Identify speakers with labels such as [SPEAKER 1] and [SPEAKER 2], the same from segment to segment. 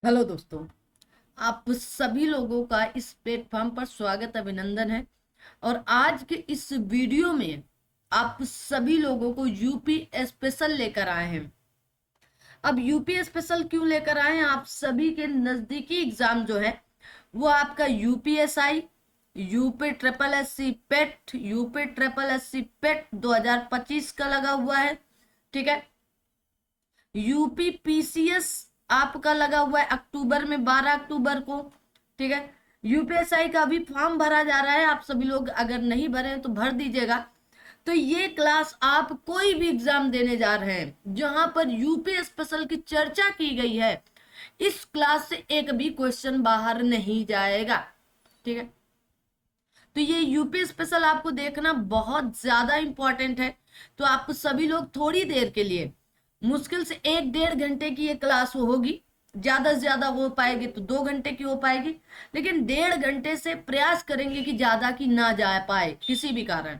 [SPEAKER 1] Hello दोस्तों। आप सभी लोगों का इस प्लेटफॉर्म पर स्वागत अभिनंदन है। और आज के इस वीडियो में आप सभी लोगों को यूपी स्पेशल लेकर आए हैं। अब यूपी स्पेशल क्यों लेकर आए हैं? आप सभी के नजदीकी एग्जाम जो है वो आपका यूपीएसआई, यूपी ट्रिपल एससी पेट, यूपी ट्रिपल एससी पेट 2025 का लगा हुआ है। ठीक है। यूपी पीसीएस आपका लगा हुआ है अक्टूबर में, 12 अक्टूबर को। ठीक है। यूपीएसआई का भी फॉर्म भरा जा रहा है। आप सभी लोग अगर नहीं भरे हैं तो भर दीजिएगा। तो ये क्लास आप कोई भी एग्जाम देने जा रहे हैं जहां पर यूपी स्पेशल की चर्चा की गई है, इस क्लास से एक भी क्वेश्चन बाहर नहीं जाएगा। ठीक है। तो ये यूपी स्पेशल आपको देखना बहुत ज्यादा इंपॉर्टेंट है। तो आप सभी लोग थोड़ी देर के लिए, मुश्किल से 1-1.5 घंटे की ये क्लास होगी। ज्यादा से ज्यादा हो पाएगी तो 2 घंटे की हो पाएगी, लेकिन 1.5 घंटे से प्रयास करेंगे कि ज्यादा की ना जा पाए किसी भी कारण।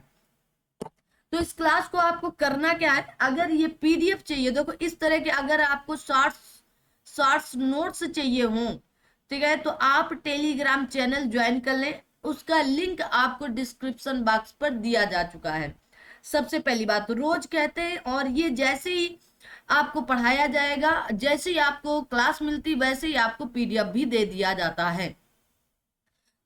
[SPEAKER 1] तो इस क्लास को आपको करना क्या है, अगर ये पीडीएफ चाहिए, देखो इस तरह के अगर आपको शॉर्ट्स शॉर्ट्स नोट्स चाहिए हो, ठीक है, तो आप टेलीग्राम चैनल ज्वाइन कर लें। उसका लिंक आपको डिस्क्रिप्शन बॉक्स पर दिया जा चुका है। सबसे पहली बात तो रोज कहते हैं, और ये जैसे ही आपको पढ़ाया जाएगा, जैसे ही आपको क्लास मिलती वैसे ही आपको पीडीएफ भी दे दिया जाता है।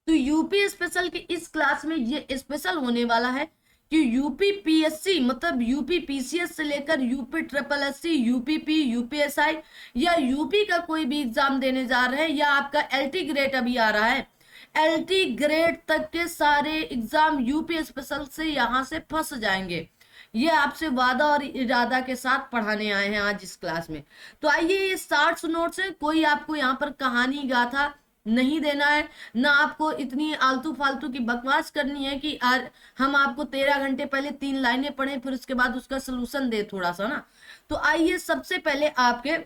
[SPEAKER 1] तो यूपी स्पेशल की इस क्लास में ये स्पेशल होने वाला है कि यूपी पीएससी मतलब यूपी पीसीएस से लेकर UP triple SC, UPP, UPSI या यूपी का कोई भी एग्जाम देने जा रहे हैं, या आपका एलटी ग्रेड अभी आ रहा है, एलटी ग्रेड तक के सारे एग्जाम यूपी स्पेशल से यहां से फंस जाएंगे। ये आपसे वादा और इरादा के साथ पढ़ाने आए हैं आज इस क्लास में। तो आइए, ये 60 नोट्स है। कोई आपको यहाँ पर कहानी गाथा नहीं देना है, ना आपको इतनी आलतू फालतू की बकवास करनी है कि हम आपको 13 घंटे पहले 3 लाइनें पढ़े फिर उसके बाद उसका सोल्यूशन दे थोड़ा सा ना। तो आइए सबसे पहले आपके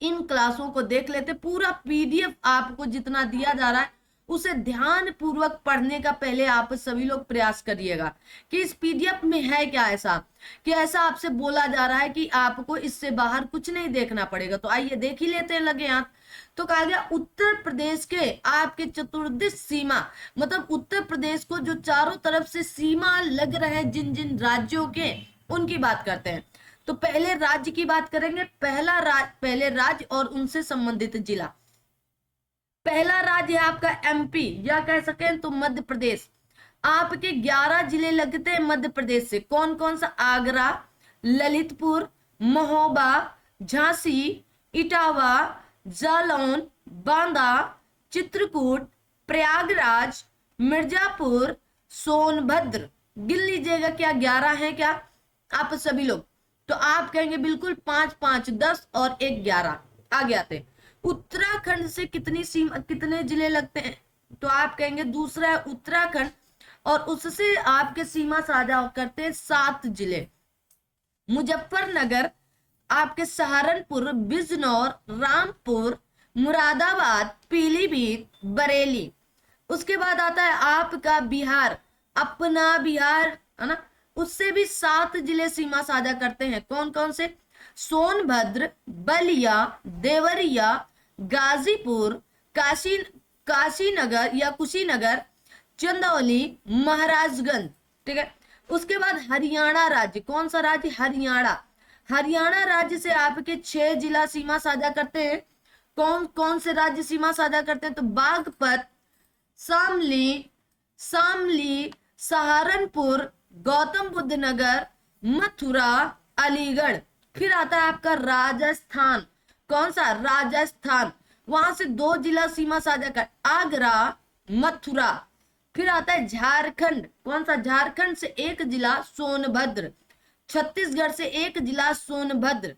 [SPEAKER 1] इन क्लासों को देख लेते। पूरा पीडीएफ आपको जितना दिया जा रहा है उसे ध्यान पूर्वक पढ़ने का पहले आप सभी लोग प्रयास करिएगा कि इस पीडीएफ में है क्या ऐसा, कि ऐसा आपसे बोला जा रहा है कि आपको इससे बाहर कुछ नहीं देखना पड़ेगा। तो आइए देख ही लेते हैं, लगे हाथ। तो कहा गया उत्तर प्रदेश के आपके चतुर्दिश सीमा, मतलब उत्तर प्रदेश को जो चारों तरफ से सीमा लग रहे हैं जिन जिन राज्यों के, उनकी बात करते हैं। तो पहले राज्य की बात करेंगे। पहले राज्य और उनसे संबंधित जिला। पहला राज्य है आपका एमपी, या कह सकें तो मध्य प्रदेश। आपके 11 जिले लगते हैं मध्य प्रदेश से। कौन कौन सा? आगरा, ललितपुर, महोबा, झांसी, इटावा, जालौन, बांदा, चित्रकूट, प्रयागराज, मिर्जापुर, सोनभद्र। गिन लीजिएगा, क्या 11 है क्या आप सभी लोग? तो आप कहेंगे बिल्कुल, 5 5 10 और 1 11। आगे आते हैं। उत्तराखंड से कितनी सीमा, कितने जिले लगते हैं? तो आप कहेंगे दूसरा है उत्तराखंड, और उससे आपके सीमा साझा करते हैं 7 जिले। मुजफ्फरनगर, आपके सहारनपुर, बिजनौर, रामपुर, मुरादाबाद, पीलीभीत, बरेली। उसके बाद आता है आपका बिहार, अपना बिहार, है ना, उससे भी 7 जिले सीमा साझा करते हैं। कौन कौन से? सोनभद्र, बलिया, देवरिया, गाजीपुर, काशी काशीनगर या कुशीनगर, चंदौली, महाराजगंज। ठीक है। उसके बाद हरियाणा राज्य। कौन सा राज्य? हरियाणा। हरियाणा राज्य से आपके 6 जिला सीमा साझा करते हैं। कौन कौन से राज्य सीमा साझा करते हैं? तो बागपत, शामली, शामली, सहारनपुर, गौतम बुद्ध नगर, मथुरा, अलीगढ़। फिर आता है आपका राजस्थान। कौन सा? राजस्थान। वहां से 2 जिला सीमा साझा कर, आगरा, मथुरा। फिर आता है झारखंड। कौन सा? झारखंड से 1 जिला, सोनभद्र। छत्तीसगढ़ से 1 जिला, सोनभद्र।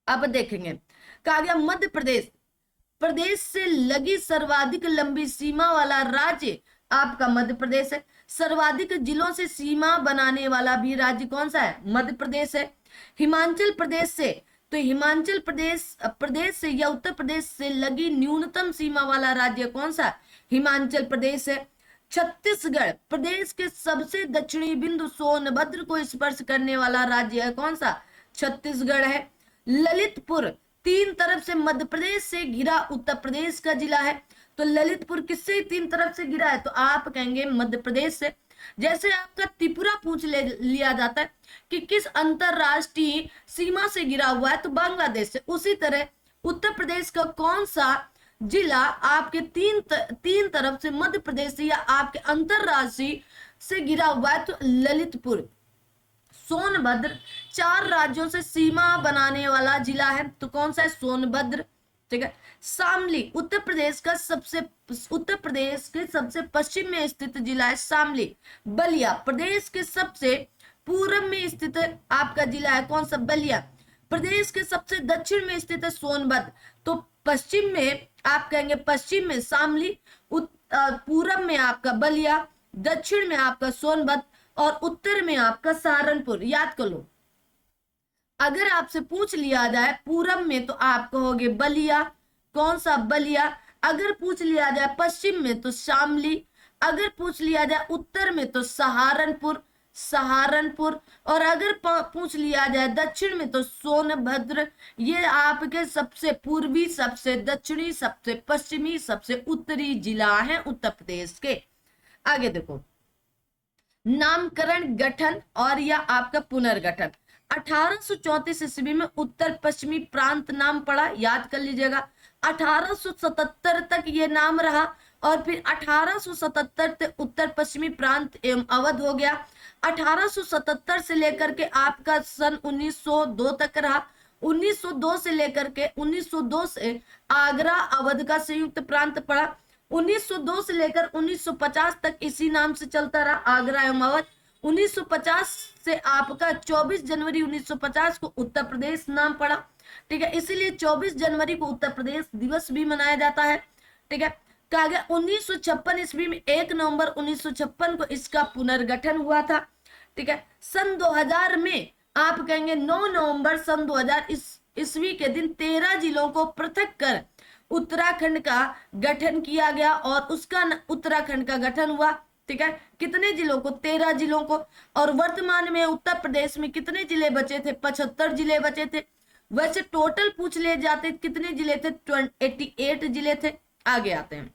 [SPEAKER 1] अब देखेंगे, कहा गया मध्य प्रदेश। प्रदेश से लगी सर्वाधिक लंबी सीमा वाला राज्य आपका मध्य प्रदेश है। सर्वाधिक जिलों से सीमा बनाने वाला भी राज्य कौन सा है? मध्य प्रदेश है। हिमाचल प्रदेश से, तो हिमाचल प्रदेश से या उत्तर प्रदेश से लगी न्यूनतम सीमा वाला राज्य कौन सा? हिमाचल प्रदेश है। छत्तीसगढ़, प्रदेश के सबसे दक्षिणी बिंदु सोनभद्र को स्पर्श करने वाला राज्य है कौन सा? छत्तीसगढ़ है। ललितपुर, तीन तरफ से मध्य प्रदेश से घिरा उत्तर प्रदेश का जिला है। तो ललितपुर किससे तीन तरफ से घिरा है? तो आप कहेंगे मध्य प्रदेश से। जैसे आपका त्रिपुरा पूछ लिया जाता है कि किस अंतरराष्ट्रीय सीमा से घिरा हुआ है, तो बांग्लादेश से। उसी तरह उत्तर प्रदेश का कौन सा जिला आपके तीन तरफ से मध्य प्रदेश से या आपके अंतरराष्ट्रीय से घिरा हुआ है? तो ललितपुर। सोनभद्र 4 राज्यों से सीमा बनाने वाला जिला है, तो कौन सा है? सोनभद्र। ठीक है। शामली उत्तर प्रदेश के सबसे पश्चिम में स्थित जिला है शामली। बलिया प्रदेश के सबसे पूर्व में स्थित आपका जिला है, कौन सा? बलिया। प्रदेश के सबसे दक्षिण में स्थित है सोनभद्र। तो पश्चिम में आप कहेंगे पश्चिम में शामली, पूर्व में आपका बलिया, दक्षिण में आपका सोनभद्र और उत्तर में आपका सहारनपुर। याद कर लो, अगर आपसे पूछ लिया जाए पूरब में तो आप कहोगे बलिया, कौन सा? बलिया। अगर पूछ लिया जाए पश्चिम में तो शामली, अगर पूछ लिया जाए उत्तर में तो सहारनपुर, सहारनपुर, और अगर पूछ लिया जाए दक्षिण में तो सोनभद्र। ये आपके सबसे पूर्वी, सबसे दक्षिणी, सबसे पश्चिमी, सबसे उत्तरी जिला है उत्तर प्रदेश के। आगे देखो, नामकरण, गठन और या आपका पुनर्गठन। 1834 ईस्वी में उत्तर पश्चिमी प्रांत नाम पड़ा, याद कर लीजिएगा। 1877 तक ये नाम रहा और फिर 1877 तक उत्तर पश्चिमी प्रांत एवं अवध हो गया। 1877 से लेकर के आपका सन 1902 तक रहा। 1902 से लेकर के 1902 से आगरा अवध का संयुक्त प्रांत पड़ा। 1902 से लेकर 1950 तक इसी नाम से चलता रहा, आगरा एवं अवध। 1950 से आपका 24 जनवरी 1950 को उत्तर प्रदेश नाम पड़ा। ठीक है, इसीलिए 24 जनवरी को उत्तर प्रदेश दिवस भी मनाया जाता है। ठीक है, कहा गया 1956 ईस्वी में 1 नवंबर 1956 को इसका पुनर्गठन हुआ था। ठीक है, सन 2000 में आप कहेंगे 9 नवंबर सन 2000 ईस्वी के दिन 13 जिलों को पृथक कर उत्तराखंड का गठन किया गया और उसका उत्तराखंड का गठन हुआ। ठीक है, कितने जिलों को? 13 जिलों को। और वर्तमान में उत्तर प्रदेश में कितने जिले बचे थे? 75 जिले बचे थे। वैसे टोटल पूछ ले जाते कितने जिले थे? 88 जिले थे। आगे आते हैं,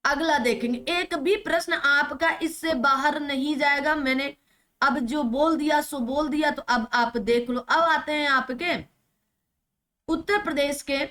[SPEAKER 1] अगला देखेंगे। एक भी प्रश्न आपका इससे बाहर नहीं जाएगा। मैंने अब जो बोल दिया सो बोल दिया, तो अब आप देख लो। अब आते हैं आपके उत्तर प्रदेश के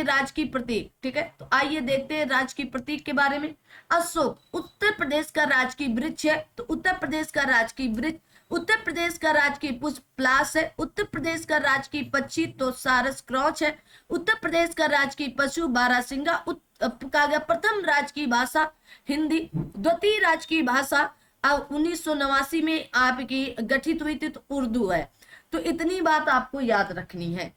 [SPEAKER 1] राजकीय प्रतीक। ठीक है, तो आइए देखते हैं राजकीय प्रतीक के बारे में। अशोक उत्तर प्रदेश का राजकीय वृक्ष है, तो उत्तर प्रदेश का राजकीय वृक्ष। उत्तर प्रदेश का राजकीय पुष्प प्लास है। उत्तर प्रदेश का राजकीय पक्षी तो सारस क्रॉच है। उत्तर प्रदेश का राजकीय पशु बारहसिंगा। प्रथम राजकीय भाषा हिंदी। द्वितीय राजकीय भाषा 1989 में आपकी गठित हुई थी, तो उर्दू है। तो इतनी बात आपको याद रखनी है।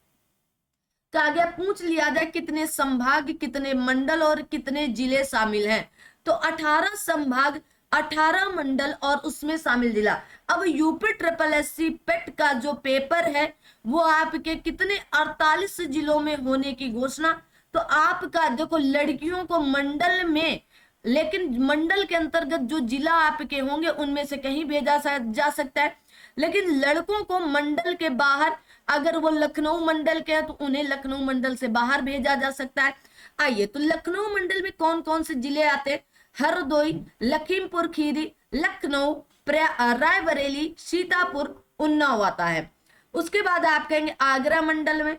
[SPEAKER 1] कहा गया पूछ लिया जाए कितने संभाग, कितने मंडल और कितने जिले शामिल हैं? तो 18 संभाग, 18 मंडल और उसमें शामिल जिला। अब यूपी SSC पेट का जो पेपर है वो आपके कितने 48 जिलों में होने की घोषणा। तो आपका देखो, लड़कियों को मंडल में, लेकिन मंडल के अंतर्गत जो जिला आपके होंगे उनमें से कहीं भेजा जा सकता है, लेकिन लड़कों को मंडल के बाहर, अगर वो लखनऊ मंडल के हैं तो उन्हें लखनऊ मंडल से बाहर भेजा जा सकता है। आइए, तो लखनऊ मंडल में कौन कौन से जिले आते हैं? हरदोई, लखीमपुर खीरी, लखनऊ, रायबरेली, सीतापुर, उन्नाव आता है। उसके बाद आप कहेंगे आगरा मंडल में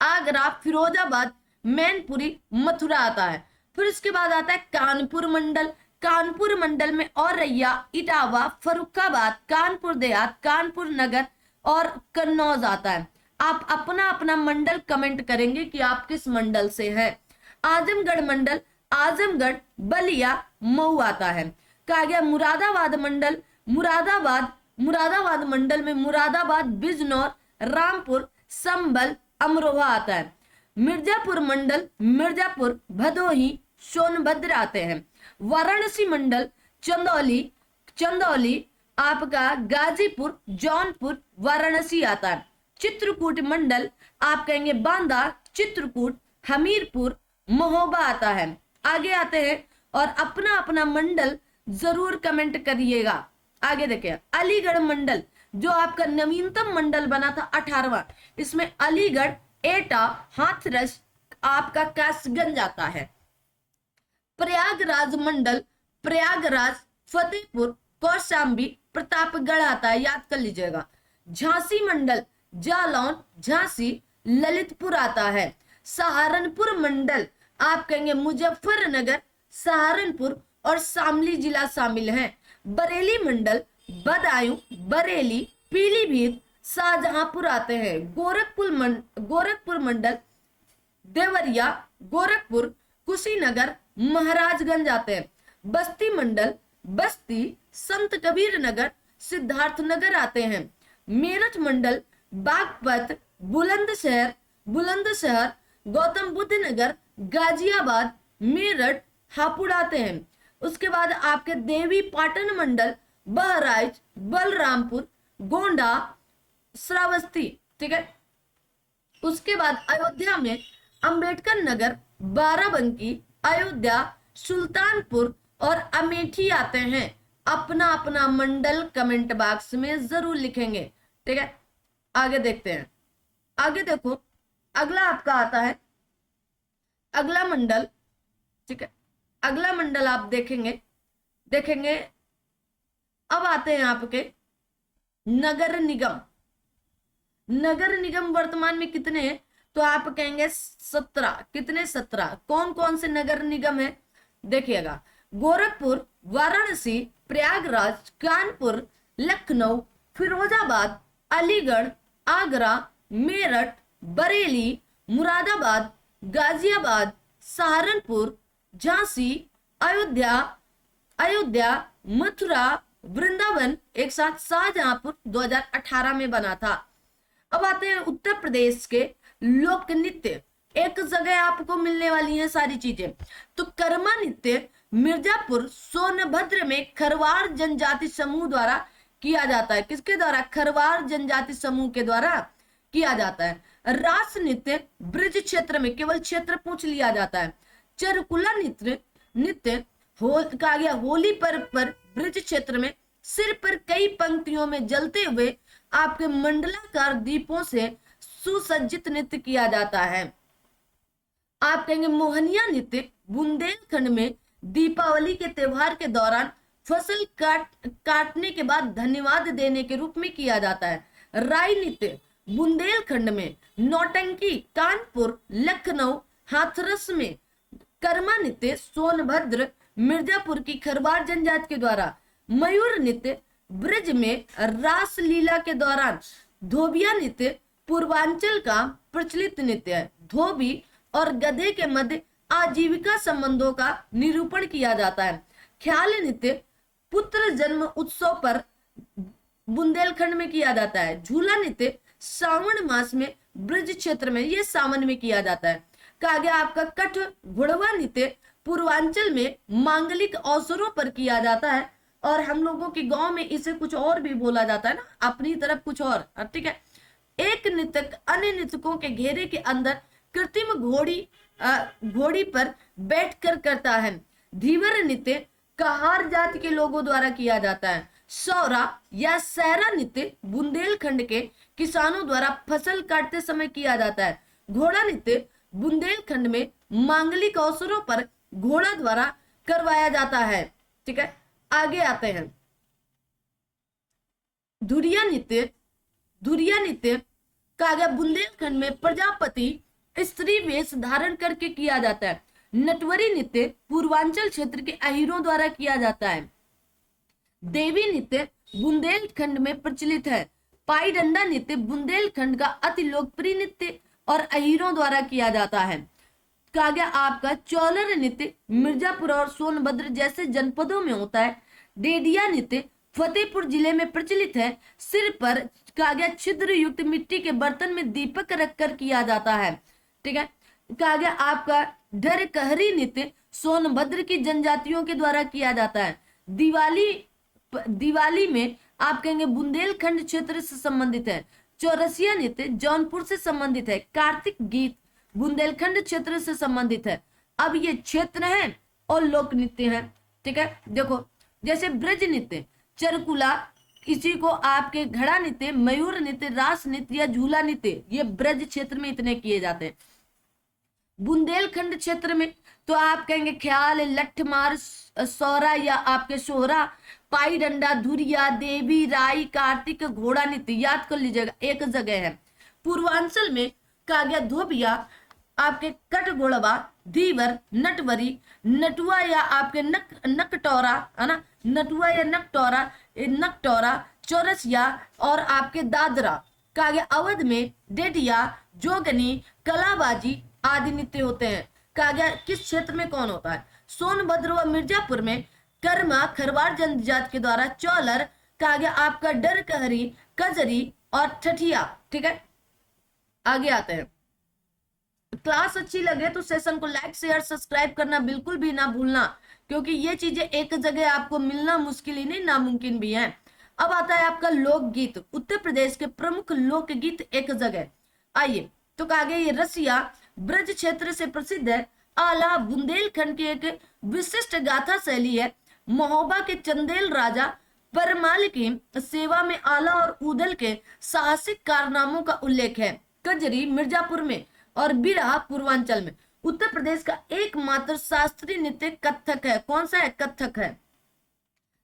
[SPEAKER 1] आगरा, फिरोजाबाद, मैनपुरी, मथुरा आता है। फिर इसके बाद आता है कानपुर मंडल। कानपुर मंडल में औरैया, इटावा, फर्रुखाबाद, कानपुर देहात, कानपुर नगर और कन्नौज आता है। आप अपना अपना मंडल कमेंट करेंगे कि आप किस मंडल से है। आजमगढ़ मंडल, आजमगढ़, बलिया, मऊ आता है। कहा गया मुरादाबाद मंडल, मुरादाबाद मंडल में मुरादाबाद, बिजनौर, रामपुर, संभल, अमरोहा आता है। मिर्जापुर मंडल, मिर्जापुर, भदोही, सोनभद्र आते हैं। वाराणसी मंडल, चंदौली आपका गाजीपुर, जौनपुर, वाराणसी आता है। चित्रकूट मंडल आप कहेंगे बांदा, चित्रकूट, हमीरपुर, महोबा आता है। आगे आते हैं और अपना अपना मंडल जरूर कमेंट करिएगा। आगे देखिए, अलीगढ़ मंडल, जो आपका नवीनतम मंडल बना था 18वां, इसमें अलीगढ़, एटा, हाथरस, आपका कासगंज आता है। प्रयागराज मंडल, प्रयागराज, फतेहपुर, कौशाम्बी, प्रतापगढ़ आता है, याद कर लीजिएगा। झांसी मंडल, जालौन, झांसी, ललितपुर आता है। सहारनपुर मंडल आप कहेंगे मुजफ्फरनगर, सहारनपुर और शामली जिला शामिल है। बरेली मंडल, बदायूं, बरेली, पीलीभीत, शाहजहांपुर आते हैं। गोरखपुर मंडल, देवरिया, गोरखपुर, कुशीनगर, महाराजगंज आते हैं। बस्ती मंडल, बस्ती, संत कबीर नगर, सिद्धार्थनगर आते हैं। मेरठ मंडल, बागपत, बुलंदशहर, गौतम बुद्ध नगर, गाजियाबाद, मेरठ, हापुड़ आते हैं। उसके बाद आपके देवी पाटन मंडल, बहराइच, बलरामपुर, गोंडा, श्रावस्ती, ठीक है। उसके बाद अयोध्या में अंबेडकर नगर, बाराबंकी, अयोध्या, सुल्तानपुर और अमेठी आते हैं। अपना अपना मंडल कमेंट बॉक्स में जरूर लिखेंगे, ठीक है। आगे देखते हैं। आगे देखो, अगला आपका आता है अगला मंडल, ठीक है। अगला मंडल आप देखेंगे अब आते हैं आपके नगर निगम। नगर निगम वर्तमान में कितने हैं, तो आप कहेंगे 17। कितने? 17। कौन कौन से नगर निगम है देखिएगा। गोरखपुर, वाराणसी, प्रयागराज, कानपुर, लखनऊ, फिरोजाबाद, अलीगढ़, आगरा, मेरठ, बरेली, मुरादाबाद, गाजियाबाद, सहारनपुर, झांसी, अयोध्या, मथुरा, वृंदावन, एक साथ शाहजहांपुर 2018 में बना था। अब आते हैं उत्तर प्रदेश के लोक नृत्य। एक जगह आपको मिलने वाली है सारी चीजें। तो कर्मा नृत्य मिर्जापुर सोनभद्र में खरवार जनजाति समूह द्वारा किया जाता है। किसके द्वारा? खरवार जनजाति समूह के द्वारा किया जाता है। रास नृत्य ब्रज क्षेत्र में, केवल क्षेत्र पूछ लिया जाता है। चरकुला नृत्य कहा गया होली पर्व पर ब्रज क्षेत्र में सिर पर कई पंक्तियों में जलते हुए आपके मंडलाकार दीपों से सुसज्जित नृत्य किया जाता है। आप कहेंगे मोहनिया नृत्य बुंदेलखंड में दीपावली के त्योहार के दौरान फसल काटने के बाद धन्यवाद देने के रूप में किया जाता है। राई नृत्य बुंदेलखंड में, नौटंकी कानपुर, लखनऊ, हाथरस में। कर्मा नृत्य सोनभद्र, मिर्जापुर की खरवार जनजाति के द्वारा। मयूर नृत्य ब्रज में रास लीला के दौरान। धोबिया नृत्य पूर्वांचल का प्रचलित नृत्य है। धोबी और गधे के मध्य आजीविका संबंधों का निरूपण किया जाता है। ख्याल नृत्य पुत्र जन्म उत्सव पर बुंदेलखंड में किया जाता है। झूला नृत्य सावन मास में ब्रज क्षेत्र में, ये सावन में किया जाता है। कहा गया आपका कठ घुड़वा नृत्य पूर्वांचल में मांगलिक अवसरों पर किया जाता है, और हम लोगों के गांव में इसे कुछ और भी बोला जाता है ना, अपनी तरफ कुछ और, ठीक है। एक नृतक अन्य नृतकों के घेरे के अंदर कृत्रिम घोड़ी पर बैठकर करता है। धीवर नृत्य कहार जाति के लोगों द्वारा किया जाता है। सौरा या सैरा नृत्य बुंदेलखंड के किसानों द्वारा फसल काटते समय किया जाता है। घोड़ा नृत्य बुंदेलखंड में मांगलिक अवसरों पर घोड़ा द्वारा करवाया जाता है, ठीक है। आगे आते हैं धुरिया नृत्य का बुंदेलखंड में प्रजापति स्त्री वेश धारण करके किया जाता है। नटवरी नृत्य पूर्वांचल क्षेत्र के अहीरों द्वारा किया जाता है। देवी नृत्य बुंदेलखंड में प्रचलित है। पाई डंडा नृत्य बुंदेलखंड का अति लोकप्रिय नृत्य और अहीरों द्वारा किया जाता है। कहा गया आपका चौलर नृत्य मिर्जापुर और सोनभद्र जैसे जनपदों में होता है। डेडिया नृत्य फतेहपुर जिले में प्रचलित है। सिर पर कहा गया छिद्र युक्त मिट्टी के बर्तन में दीपक रखकर किया जाता है, ठीक है। कहा गया आपका ढरकहरी नृत्य सोनभद्र की जनजातियों के द्वारा किया जाता है। दिवाली में आप कहेंगे बुंदेलखंड क्षेत्र से संबंधित है। चौरसिया नृत्य जौनपुर से संबंधित है। कार्तिक गीत बुंदेलखंड क्षेत्र से संबंधित है। अब ये क्षेत्र है और लोक नृत्य है, ठीक है। देखो जैसे ब्रज नृत्य चरकुला इसी को आपके घड़ा नृत्य, मयूर नृत्य, रास नृत्य या झूला नृत्य, ये ब्रज क्षेत्र में इतने किए जाते हैं। बुंदेलखंड क्षेत्र में तो आप कहेंगे ख्याल, लठमार, सौरा या आपके सोहरा, पाई डंडा, धुरिया, देवी, राई, कार्तिक, घोड़ा नृत्य, याद कर लीजिएगा, एक जगह है। पूर्वांचल में कहा गया धोबिया, आपके कटगोड़वा, धीवर, नटवरी, नटुआ या आपके नकटौरा है ना, नटुआ या नकटौरा, चौरसिया और आपके दादरा। कहा गया अवध में डेडिया, जोगनी, कलाबाजी आदि नृत्य होते हैं। कहा गया किस क्षेत्र में कौन होता है? सोनभद्र व मिर्जापुर में कर्मा खरवार जनजाति के द्वारा चौलर, कहा गया आपका डरकहरी, कजरी और ठठिया। ठीक है, आगे आते हैं। क्लास अच्छी लगे तो सेशन को लाइक, शेयर, सब्सक्राइब करना बिल्कुल भी ना भूलना, क्योंकि ये चीजें एक जगह आपको मिलना मुश्किल ही नहीं, नामुमकिन भी है। अब आता है आपका लोकगीत, उत्तर प्रदेश के प्रमुख लोकगीत एक जगह। आइए, तो कहा गया ये रसिया ब्रज क्षेत्र से प्रसिद्ध है। आला बुंदेलखंड की एक विशिष्ट गाथा शैली है। महोबा के चंदेल राजा परमाल की सेवा में आला और उदल के साहसिक कारनामों का उल्लेख है। कजरी मिर्जापुर में और बिरहा पूर्वांचल में। उत्तर प्रदेश का एकमात्र शास्त्रीय नृत्य कथक है। कौन सा है? कथक है।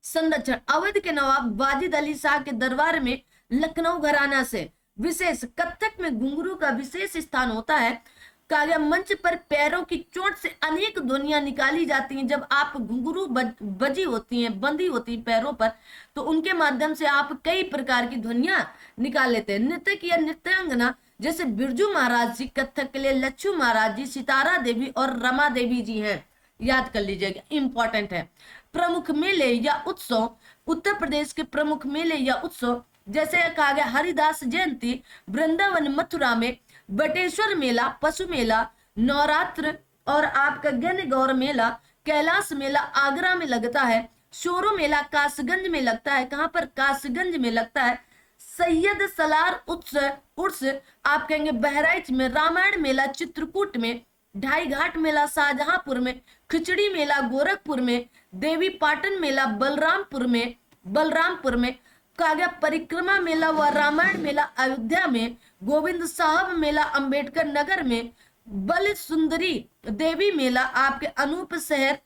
[SPEAKER 1] संरक्षण, अवध के नवाब वाजिद अली शाह के दरबार में लखनऊ घराना से विशेष कथक में घुंघरू का विशेष स्थान होता है। कहा गया मंच पर पैरों की चोट से अनेक ध्वनियां निकाली जाती हैं। जब आप घुंघरू बजी होती हैं, बंधी होती हैं पैरों पर, तो उनके माध्यम से आप कई प्रकार की ध्वनियां निकाल लेते हैं। नृत्यक या नृत्यांगना जैसे बिरजू महाराज जी कथक के लिए, लच्छू महाराज जी, सितारा देवी और रमा देवी जी हैं, याद कर लीजिएगा, इंपॉर्टेंट है। प्रमुख मेले या उत्सव, उत्तर प्रदेश के प्रमुख मेले या उत्सव जैसे कहा गया हरिदास जयंती वृंदावन मथुरा में, बटेश्वर मेला, पशु मेला, नवरात्र और आपका गणगौर मेला, कैलाश मेला आगरा में लगता है। शोरो मेला कासगंज में लगता है। कहां पर? कासगंज में लगता है। सैयद सलार उर्स आप कहेंगे बहराइच में। रामायण मेला चित्रकूट में। ढाई घाट मेला शाहजहांपुर में। खिचड़ी मेला गोरखपुर में। देवी पाटन मेला बलरामपुर में। कहा गया परिक्रमा मेला व रामायण मेला अयोध्या में। गोविंद साहब मेला अंबेडकर नगर में। बल सुंदरी देवी मेला आपके अनूप शहर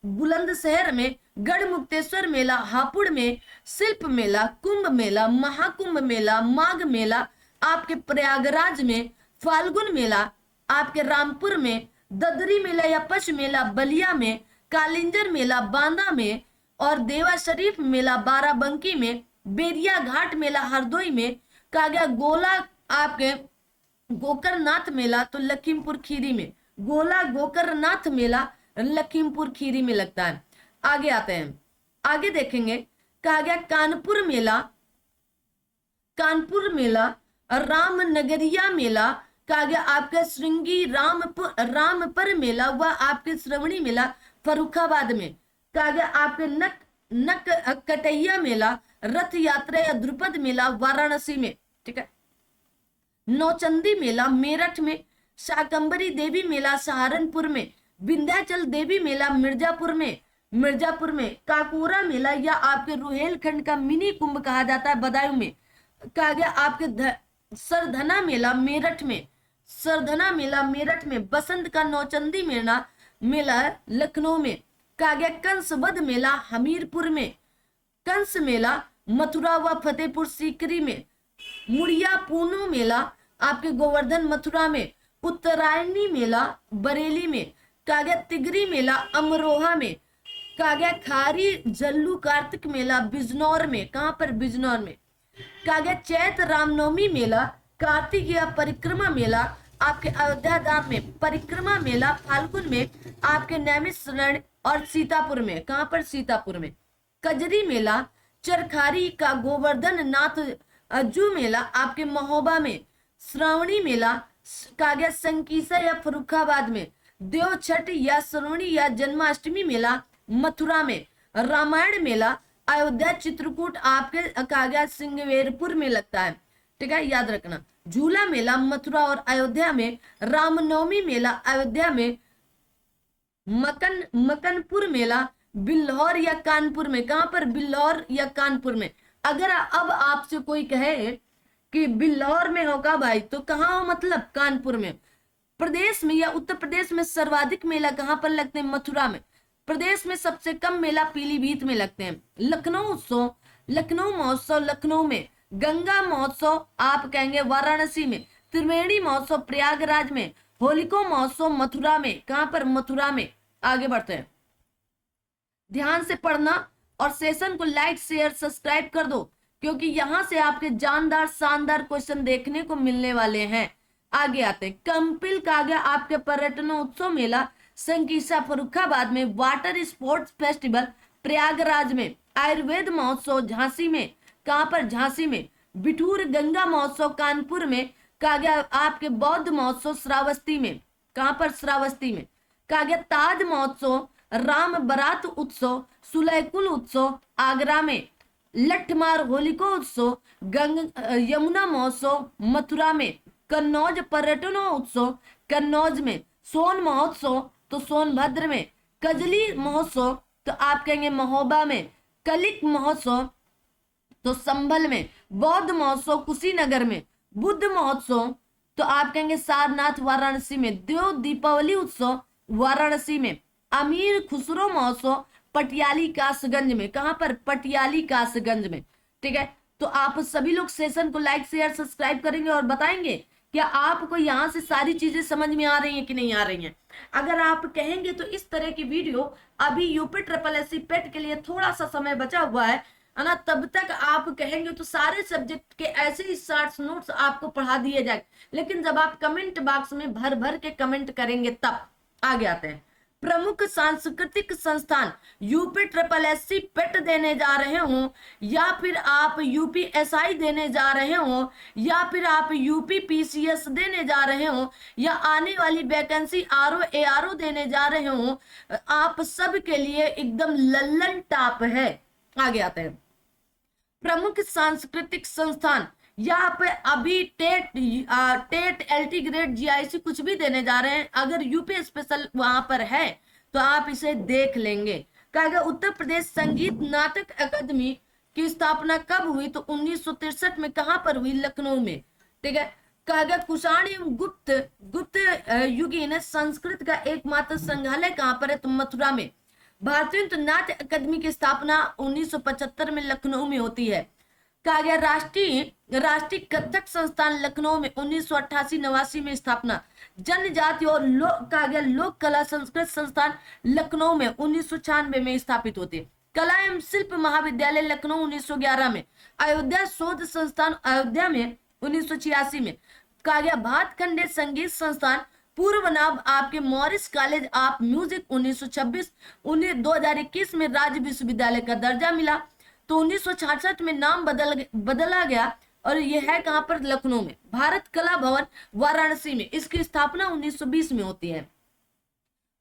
[SPEAKER 1] बुलंदशहर में। गढ़ मुक्तेश्वर मेला हापुड़ में। शिल्प मेला, कुंभ मेला, महाकुंभ मेला, माघ मेला आपके प्रयागराज में। फाल्गुन मेला आपके रामपुर में। ददरी मेला या पश मेला बलिया में। कालिंजर मेला बांदा में और देवा शरीफ मेला बाराबंकी में। बेरिया घाट मेला हरदोई में। कहा गया गोला आपके गोकरनाथ मेला तो लखीमपुर खीरी में। गोला गोकरनाथ मेला लखीमपुर खीरी में लगता है। आगे आते हैं, आगे देखेंगे। कहा गया कानपुर मेला, रामनगरिया मेला। कहा गया आपका श्रृंगी रामपर मेला व आपके श्रवणी मेला फरुखाबाद में। कहा गया आपके नक कटैया मेला, रथ यात्रा या द्रुपद मेला वाराणसी में। ठीक है। नौचंदी मेला मेरठ में। शाकंबरी देवी मेला सहारनपुर में। विंध्याचल देवी मेला मिर्जापुर में। काकोरा मेला या आपके रुहेलखंड का मिनी कुंभ कहा जाता है बदायूं में। कहा गया आपके सरधना मेला मेरठ में। बसंत का नौचंदी मेला लखनऊ में। कहा गया कंसवध मेला हमीरपुर में। कंस मेला मथुरा व फतेहपुर सीकरी में। मुड़िया पूनो मेला आपके गोवर्धन मथुरा में। उत्तरायणी मेला बरेली में। कहा गया तिगरी मेला अमरोहा में। कहा गया खारी जल्लू कार्तिक मेला बिजनौर में। कहां पर? बिजनौर में। कहा गया चैत रामनवमी मेला कार्तिक या परिक्रमा मेला आपके अयोध्या धाम में। परिक्रमा मेला फाल्गुन में आपके नैमिषारण्य और सीतापुर में। कहां पर? सीतापुर में। कजरी मेला चरखारी का गोवर्धन नाथ अज्जू मेला आपके महोबा में। श्रावणी मेला कहा गया संकीसा या फरुखाबाद में। देव छठ या श्रवणी या जन्माष्टमी मेला मथुरा में। रामायण मेला अयोध्या चित्रकूट आपके कहा गया सिंगवेरपुर में लगता है। ठीक है, याद रखना। झूला मेला मथुरा और अयोध्या में। रामनवमी मेला अयोध्या में। मकनपुर मेला बिल्हौर या कानपुर में। कहां पर? बिल्हौर या कानपुर में। अगर अब आपसे कोई कहे कि बिल्लौर में होगा भाई, तो कहाँ हो, मतलब कानपुर में। प्रदेश में या उत्तर प्रदेश में सर्वाधिक मेला कहाँ पर लगते हैं? मथुरा में। प्रदेश में सबसे कम मेला पीलीभीत में लगते हैं। लखनऊ उत्सव, लखनऊ महोत्सव लखनऊ में। गंगा महोत्सव आप कहेंगे वाराणसी में। त्रिवेणी महोत्सव प्रयागराज में। होलिका महोत्सव मथुरा में। कहां पर? मथुरा में। आगे बढ़ते हैं, ध्यान से पढ़ना और सेशन को लाइक शेयर सब्सक्राइब कर दो, क्योंकि यहां से आपके जानदार शानदार क्वेश्चन देखने को मिलने वाले हैं। आगे आते हैं, कंपिल काव्य आपके पर्यटनोत्सव मेला संकीसा फरुखाबाद में। वाटर स्पोर्ट्स फेस्टिवल प्रयागराज में। आयुर्वेद महोत्सव झांसी में। कहां पर? झांसी में। बिठूर गंगा महोत्सव कानपुर में। काव्य आपके बौद्ध महोत्सव श्रावस्ती में। कहां पर? श्रावस्ती में। काव्य ताज महोत्सव, राम बारात उत्सव, सुलैकुल उत्सव आगरा में। लठमार होलिका उत्सव, यमुना महोत्सव मथुरा में। कन्नौज पर्यटन उत्सव कन्नौज में। सोन महोत्सव तो सोनभद्र में। कजली महोत्सव तो आप कहेंगे महोबा में। कलिक महोत्सव तो संभल में। बौद्ध महोत्सव कुशीनगर में। बुद्ध महोत्सव तो आप कहेंगे सारनाथ वाराणसी में। देव दीपावली उत्सव वाराणसी में। अमीर खुसरो महोत्सव पटियाली कासगंज में। कहां पर? पटियाली कासगंज में। ठीक है, तो आप सभी लोग सेशन को लाइक शेयर सब्सक्राइब करेंगे और बताएंगे क्या आपको यहाँ से सारी चीजें समझ में आ रही हैं कि नहीं आ रही हैं। अगर आप कहेंगे तो इस तरह की वीडियो अभी यूपी ट्रिपल एस सी पेट के लिए थोड़ा सा समय बचा हुआ है ना, तब तक आप कहेंगे तो सारे सब्जेक्ट के ऐसे ही शॉर्ट्स नोट्स आपको पढ़ा दिए जाए। लेकिन जब आप कमेंट बॉक्स में भर भर के कमेंट करेंगे तब। आगे आते हैं, प्रमुख सांस्कृतिक संस्थान यूपी ट्रिपल एस सी पेट देने जा रहे हो, या फिर आप यूपी एसआई देने जा रहे हो, या फिर आप यूपी पीसीएस देने जा रहे हो, या आने वाली वैकेंसी आरओ एआरओ देने जा रहे हो, आप सब के लिए एकदम लल्लन टॉप है। आगे आते हैं, प्रमुख सांस्कृतिक संस्थान, यहाँ पे अभी टेट एलटी ग्रेड जीआईसी कुछ भी देने जा रहे हैं। अगर यूपी स्पेशल वहां पर है तो आप इसे देख लेंगे। कहा उत्तर प्रदेश संगीत नाटक अकादमी की स्थापना कब हुई? तो 1963 में। कहां पर हुई? लखनऊ में। ठीक है, कहा कुषाण एवं गुप्त युगीन संस्कृत का एकमात्र संग्रहालय कहां पर है? तो मथुरा में। भारतीय नाट्य अकादमी की स्थापना 1975 में लखनऊ में होती है। कहा गया राष्ट्रीय कथक संस्थान लखनऊ में 1988-89 में स्थापना। जनजाति और लोक कला संस्कृत संस्थान लखनऊ में 1996 में स्थापित होते। कला एवं शिल्प महाविद्यालय लखनऊ 1911 में। अयोध्या शोध संस्थान अयोध्या में 1986 में। कहा गया भातखंडे संगीत संस्थान पूर्व नाम आपके मॉरिस कॉलेज ऑफ म्यूजिक 1926। 2021 में राज्य विश्वविद्यालय का दर्जा मिला। तो 1966 में नाम बदला गया और यह है कहां पर? लखनऊ में। भारत कला भवन वाराणसी में। इसकी स्थापना 1920 में होती है।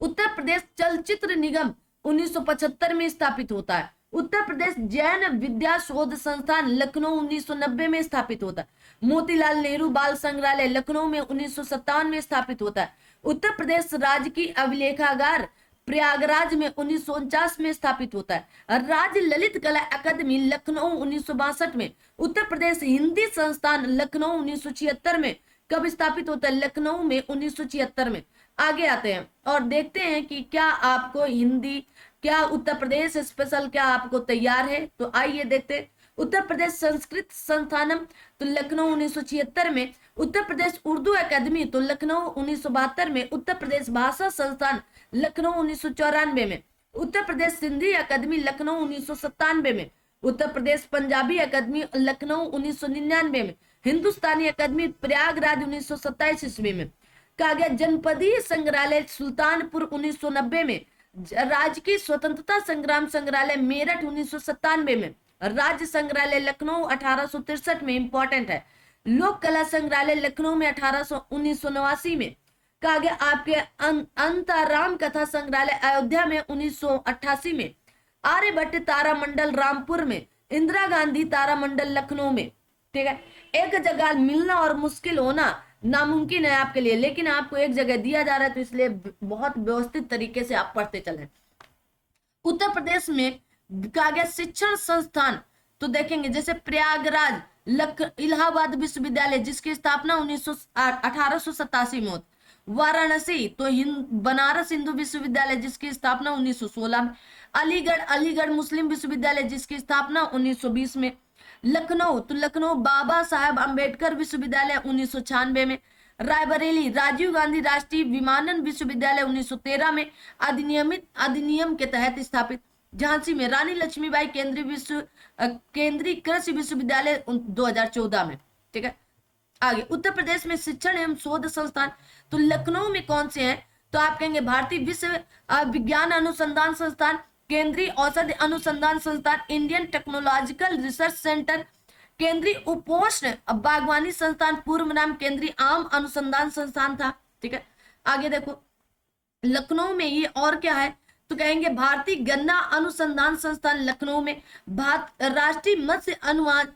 [SPEAKER 1] उत्तर प्रदेश चलचित्र निगम 1975 में स्थापित होता है। उत्तर प्रदेश जैन विद्या शोध संस्थान लखनऊ 1990 में स्थापित होता है। मोतीलाल नेहरू बाल संग्रहालय लखनऊ में 1957 में स्थापित होता है। उत्तर प्रदेश राजकीय अभिलेखागार प्रयागराज में 1949 में स्थापित होता है। राज्य ललित कला अकादमी लखनऊ 1962 में। उत्तर प्रदेश हिंदी संस्थान लखनऊ 1976 में। कब स्थापित होता है? लखनऊ में 1976 में। आगे आते हैं और देखते हैं कि क्या आपको हिंदी, क्या उत्तर प्रदेश स्पेशल क्या आपको तैयार है। तो आइए देखते हैं। उत्तर प्रदेश संस्कृत संस्थानम तो लखनऊ 1976 में। उत्तर प्रदेश उर्दू अकादमी तो लखनऊ 1972 में। उत्तर प्रदेश भाषा संस्थान लखनऊ 1994 में। उत्तर प्रदेश सिंधी अकादमी लखनऊ 1997 में। उत्तर प्रदेश पंजाबी अकादमी लखनऊ 1999 में। हिंदुस्तानी अकादमी प्रयागराज 1927 ईस्वी में। कहा गया जनपदीय संग्रहालय सुल्तानपुर 1990 में। राजकीय स्वतंत्रता संग्राम संग्रहालय मेरठ 1997 में। राज्य संग्रहालय लखनऊ 1863 में। इंपॉर्टेंट है। लोक कला संग्रहालय लखनऊ में 1989 में। कहा गया आपके अंतराम कथा संग्रहालय अयोध्या में 1988 में। आर्यभट्ट तारामंडल रामपुर में। इंदिरा गांधी तारामंडल लखनऊ में। ठीक है, एक जगह मिलना और मुश्किल होना नामुमकिन है आपके लिए, लेकिन आपको एक जगह दिया जा रहा है तो इसलिए बहुत व्यवस्थित तरीके से आप पढ़ते चलें। उत्तर प्रदेश में कहा गया शिक्षण संस्थान तो देखेंगे जैसे प्रयागराज इलाहाबाद विश्वविद्यालय जिसकी स्थापना 1887 में होती। वाराणसी तो बनारस हिंदू विश्वविद्यालय जिसकी स्थापना 1916 में। अलीगढ़ अलीगढ़ मुस्लिम विश्वविद्यालय जिसकी स्थापना 1920 में। लखनऊ तो लखनऊ बाबा साहेब अंबेडकर विश्वविद्यालय 1996 में। रायबरेली राजीव गांधी राष्ट्रीय विमानन विश्वविद्यालय 1913 में अधिनियम के तहत स्थापित। झांसी में रानी लक्ष्मीबाई केंद्रीय कृषि विश्वविद्यालय 2014 में। ठीक है, आगे उत्तर प्रदेश में शिक्षण एवं शोध संस्थान तो लखनऊ में कौन से हैं, तो आप कहेंगे भारतीय विश्व विज्ञान अनुसंधान संस्थान, केंद्रीय औषधि अनुसंधान संस्थान, इंडियन टेक्नोलॉजिकल रिसर्च सेंटर, केंद्रीय उपोष्ण बागवानी संस्थान, पूर्व नाम केंद्रीय आम अनुसंधान संस्थान था। ठीक है, आगे देखो लखनऊ में ये और क्या है, तो कहेंगे भारतीय गन्ना अनुसंधान संस्थान लखनऊ में, राष्ट्रीय मत्स्य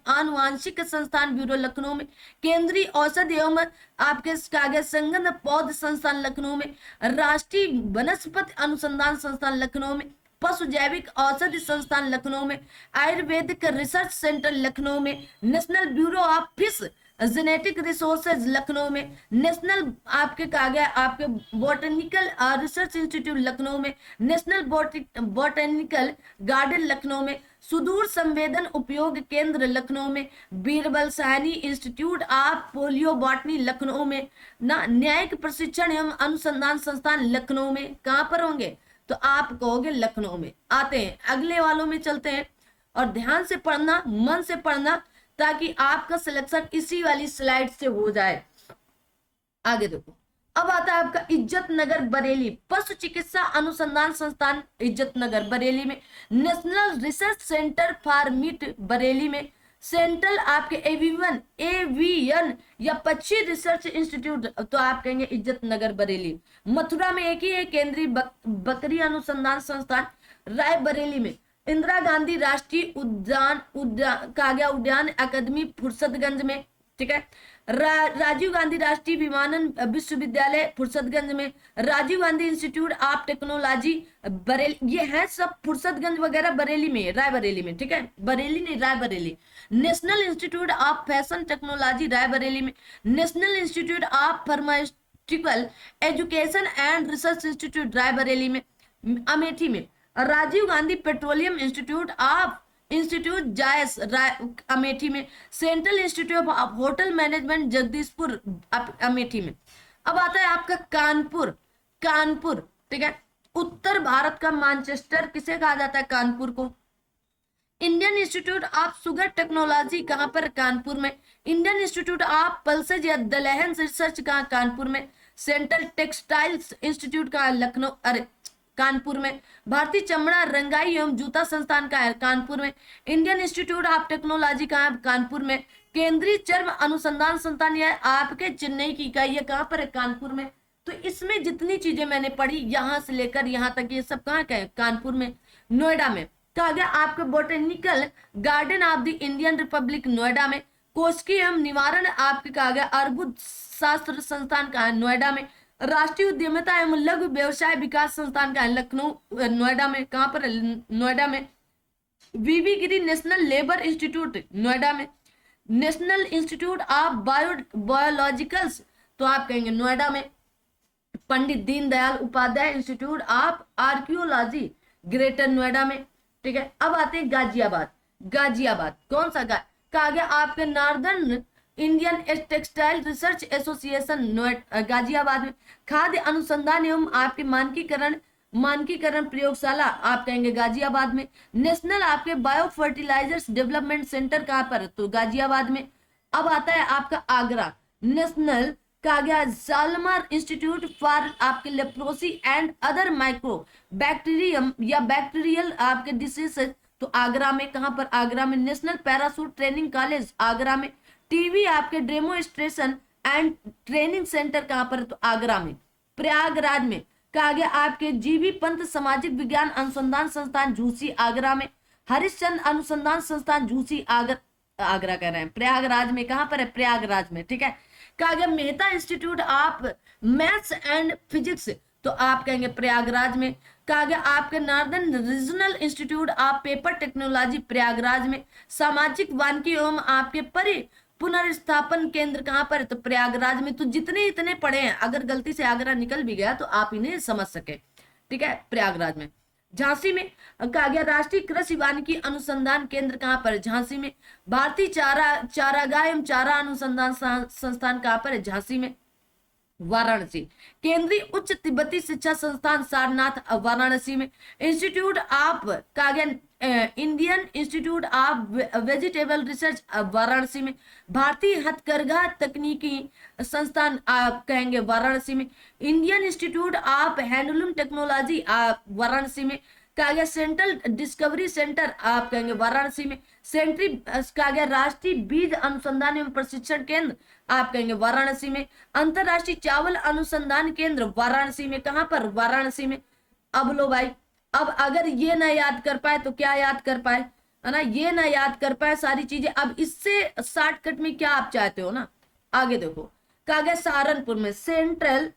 [SPEAKER 1] आनुवांशिक संस्थान ब्यूरो लखनऊ में, केंद्रीय औषधि एवं आपके कागज संगंध पौध संस्थान लखनऊ में, राष्ट्रीय वनस्पति अनुसंधान संस्थान लखनऊ में, पशु जैविक औषधि संस्थान लखनऊ में, आयुर्वेदिक रिसर्च सेंटर लखनऊ में, national bureau of fish genetic resources Lucknow में, नेशनल आपके कहा गया आपके बोटेनिकल रिसर्च इंस्टीट्यूट लखनऊ में, नेशनल बोटेनिकल गार्डन लखनऊ में, सुदूर संवेदन उपयोग केंद्र लखनऊ में, Birbal Sahni institute of polio botany Lucknow में ना, न्यायिक प्रशिक्षण एवं अनुसंधान संस्थान लखनऊ में। कहां पर होंगे, तो आप कहोगे लखनऊ में। आते हैं अगले वालों में चलते हैं, और ध्यान से पढ़ना, मन से पढ़ना, ताकि आपका सिलेक्शन इसी वाली स्लाइड से हो जाए। आगे देखो, अब आता है आपका इज्जत नगर बरेली पशु चिकित्सा अनुसंधान संस्थान इज्जत नगर बरेली में, national research centre for meet Bareilly में, सेंट्रल आपके एवियन या पक्षी रिसर्च इंस्टीट्यूट तो आप कहेंगे इज्जत नगर बरेली। मथुरा में एक ही है केंद्रीय बकरी अनुसंधान संस्थान। रायबरेली में इंदिरा गांधी राष्ट्रीय उद्यान अकादमी फुर्सतगंज में। ठीक है, राजीव गांधी राष्ट्रीय विमानन विश्वविद्यालय फुर्सतगंज में, Rajiv Gandhi institute of technology Bareilly, ये है सब फुर्सतगंज वगैरह बरेली में, रायबरेली में। ठीक है, बरेली नहीं Raebareli. National institute of fashion technology Raebareli में, national institute of pharmaceutical education and research institute Raebareli में। अमेठी में राजीव गांधी पेट्रोलियम इंस्टीट्यूट जायस अमेठी में, central institute of hotel management Jagdishpur Amethi में। अब आता है आपका कानपुर। ठीक है, उत्तर भारत का मैनचेस्टर किसे कहा जाता है, कानपुर को। Indian institute of sugar technology कहां पर, कानपुर में। इंडियन इंस्टीट्यूट ऑफ पल्सेज या दलहन रिसर्च कहां, कानपुर में। सेंट्रल टेक्सटाइल्स इंस्टीट्यूट का लखनऊ कानपुर में। भारतीय चमड़ा रंगाई एवं जूता संस्थान का है कानपुर में। इंडियन इंस्टीट्यूट ऑफ टेक्नोलॉजी का है कानपुर में। केंद्रीय चर्म अनुसंधान संस्थान यह आपके चेन्नई की इकाई है, कहां पर है, कानपुर में। तो इसमें जितनी चीजें मैंने पढ़ी यहां से लेकर यहां तक ये सब कहां का है, कानपुर में। नोएडा में कहा गया आपका botanical garden of the Indian Republic Noida में। कोशिकी एवं निवारण आपके कहा गया अर्बुद शास्त्र संस्थान का है नोएडा में। राष्ट्रीय उद्यमिता एवं लघु व्यवसाय विकास संस्थान का है लखनऊ नोएडा में। कहां पर, नोएडा में। वीवी गिरी नेशनल लेबर इंस्टीट्यूट नोएडा में। नेशनल इंस्टीट्यूट ऑफ बायोलॉजिकल्स तो आप कहेंगे नोएडा में। Pandit Deendayal Upadhyay institute of archaeology greater Noida में। ठीक है, अब आते हैं गाजियाबाद कौन सा कहा गया आपके northern Indian textile research association Ghaziabad में। खाद्य अनुसंधान एवं आपके मानकीकरण प्रयोगशाला आप कहेंगे गाजियाबाद में। नेशनल आपके बायो फर्टिलाइजर्स डेवलपमेंट सेंटर कहां पर, तो गाजियाबाद में। अब आता है आपका आगरा। नेशनल कहा गया जालमर इंस्टीट्यूट फॉर आपके leprosy and other micro bacterium या बैक्टीरियल आपके डिसीजेस तो आगरा में। कहां पर, आगरा में। National parachute training college Agra में। टीवी आपके डेमोन्स्ट्रेशन एंड ट्रेनिंग सेंटर कहां पर, तो आगरा में। प्रयागराज में कहा गया आपके जीवी पंत सामाजिक विज्ञान अनुसंधान संस्थान झूसी आगरा में। हरिश्चंद्र अनुसंधान संस्थान झूसी आगरा कह रहे हैं, प्रयागराज में। कहां पर है, प्रयागराज में। ठीक है, कहा गया Mehta institute of maths and physics तो आप कहेंगे प्रयागराज में। कहा गया आपके northern regional institute of paper technology Prayagraj में। सामाजिक वानिकी एवं आपके पुनर्स्थापन केंद्र कहाँ पर है, तो प्रयागराज में। तो जितने इतने पढ़े हैं, अगर गलती से आगरा निकल भी गया तो आप इन्हें समझ सके, ठीक है, प्रयागराज में। झांसी में कहा गया राष्ट्रीय कृषि वानिकी अनुसंधान केंद्र कहाँ पर है, झांसी में। भारतीय चारागाह एवं चारा अनुसंधान संस्थान कहाँ पर है, झांसी में। वाराणसी केंद्रीय उच्च तिब्बती शिक्षा संस्थान सारनाथ वाराणसी में। इंस्टीट्यूट ऑफ कहा गया Indian institute of vegetable research Varanasi में। भारतीय हथकरघा तकनीकी संस्थान आप कहेंगे वाराणसी में। Indian institute of handloom technology Varanasi में। कहा गया सेंट्रल डिस्कवरी सेंटर आप कहेंगे वाराणसी में। सेंट्री कहा गया राष्ट्रीय बीज अनुसंधान एवं प्रशिक्षण केंद्र आप कहेंगे वाराणसी में। अंतरराष्ट्रीय चावल अनुसंधान केंद्र वाराणसी में। कहां पर, वाराणसी में। अब लो भाई, अब अगर ये ना याद कर पाए तो क्या याद कर पाए, है ना, ये ना याद कर पाए सारी चीजें। अब इससे शॉर्टकट में क्या आप चाहते हो ना, आगे देखो। कहा गया सहारनपुर में central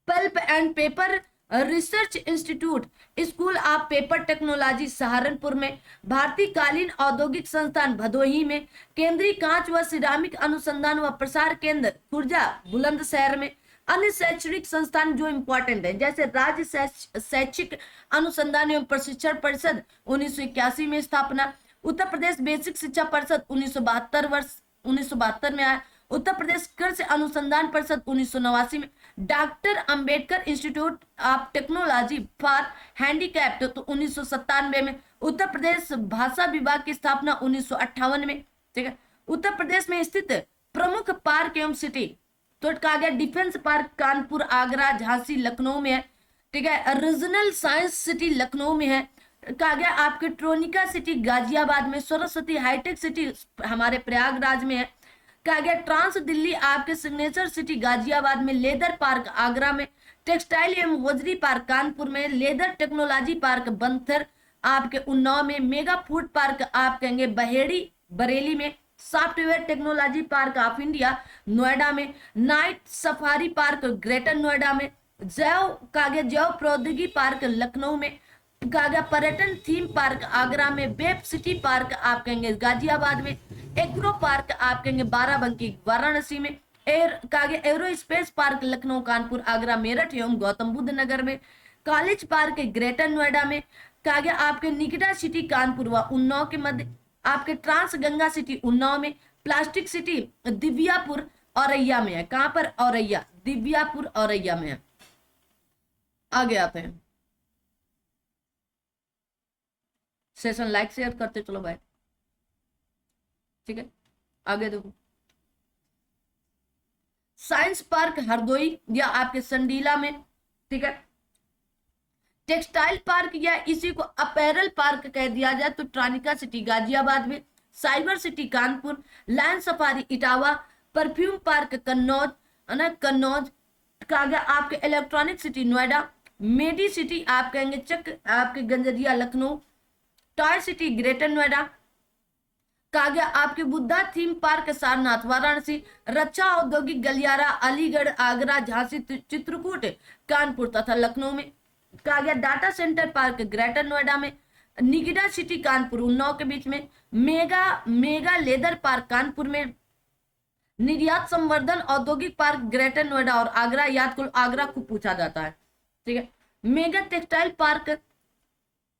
[SPEAKER 1] pulp and paper research institute school of paper technology Saharanpur में। भारतीय कालीन औद्योगिक संस्थान भदोही में। केंद्रीय कांच व सिरामिक अनुसंधान व प्रसार केंद्र खुर्जा बुलंदशहर में। अन्य शैक्षणिक संस्थान जो इंपॉर्टेंट है, जैसे राज्य शैक्षिक अनुसंधान एवं प्रशिक्षण परिषद 1981 में स्थापना। उत्तर प्रदेश बेसिक शिक्षा परिषद 1972 में आया। उत्तर प्रदेश कृषि अनुसंधान परिषद 1989 में। Doctor Ambedkar institute of technology for handicapped तो 1997 में। उत्तर प्रदेश भाषा विभाग की स्थापना 1958 में, ठीक है। उत्तर प्रदेश में स्थित प्रमुख पार्क एवं सिटी तो कहा गया डिफेंस पार्क कानपुर, आगरा, झांसी, लखनऊ में है, ठीक है। रीजनल साइंस सिटी लखनऊ में है। कहा गया आपके ट्रोनिका सिटी गाजियाबाद में। सरस्वती हाईटेक सिटी हमारे प्रयागराज में है। कहा गया ट्रांस दिल्ली आपके सिग्नेचर सिटी गाजियाबाद में। लेदर पार्क आगरा में। टेक्सटाइल एवं होजरी पार्क कानपुर में। लेदर टेक्नोलॉजी पार्क बंथर आपके उन्नाव में। मेगा फूड पार्क आप कहेंगे बहेड़ी बरेली में। Software technology park of India Noida में। Night safari park greater Noida में। जैव प्रौद्योगिकी पार्क लखनऊ में। कहा गया पर्यटन थीम पार्क आगरा में। वेब सिटी पार्क आप कहेंगे गाजियाबाद में। एग्रो पार्क आप कहेंगे बाराबंकी वाराणसी में। कहा गया एरोस्पेस पार्क लखनऊ, कानपुर, आगरा, मेरठ एवं गौतम बुद्ध नगर में। कॉलेज पार्क ग्रेटर नोएडा में। कहा गया आपके निकिता सिटी कानपुर व उन्नाव के मध्य। आपके ट्रांस गंगा सिटी उन्नाव में। प्लास्टिक सिटी दिव्यापुर औरैया में है। कहां पर, औरैया, दिव्यापुर औरैया में है। आगे आते हैं, सेशन लाइक शेयर करते चलो भाई, ठीक है। आगे देखो साइंस पार्क हरदोई या आपके संडीला में, ठीक है। टेक्सटाइल पार्क या इसी को अपैरल पार्क कह दिया जाए तो ट्रानिका सिटी गाजियाबाद में। Cyber city Kanpur. Lion safari Etawah. Perfume park Kannauj, Kannauj. कहा गया आपके electronic city Noida. Medi city आप कहेंगे चक आपके Ganjaria Lucknow. Toy city greater Noida. कहा गया आपके बुद्धा थीम पार्क सारनाथ वाराणसी। रक्षा औद्योगिक गलियारा अलीगढ़, आगरा, झांसी, चित्रकूट, कानपुर तथा लखनऊ में। कहा गया data centre park greater Noida में। निगिडा सिटी कानपुर उन्नाव के बीच में। मेगा लेदर पार्क कानपुर में। निर्यात संवर्धन औद्योगिक पार्क ग्रेटर नोएडा और आगरा, याद करो आगरा को पूछा जाता है, ठीक है। मेगा टेक्सटाइल पार्क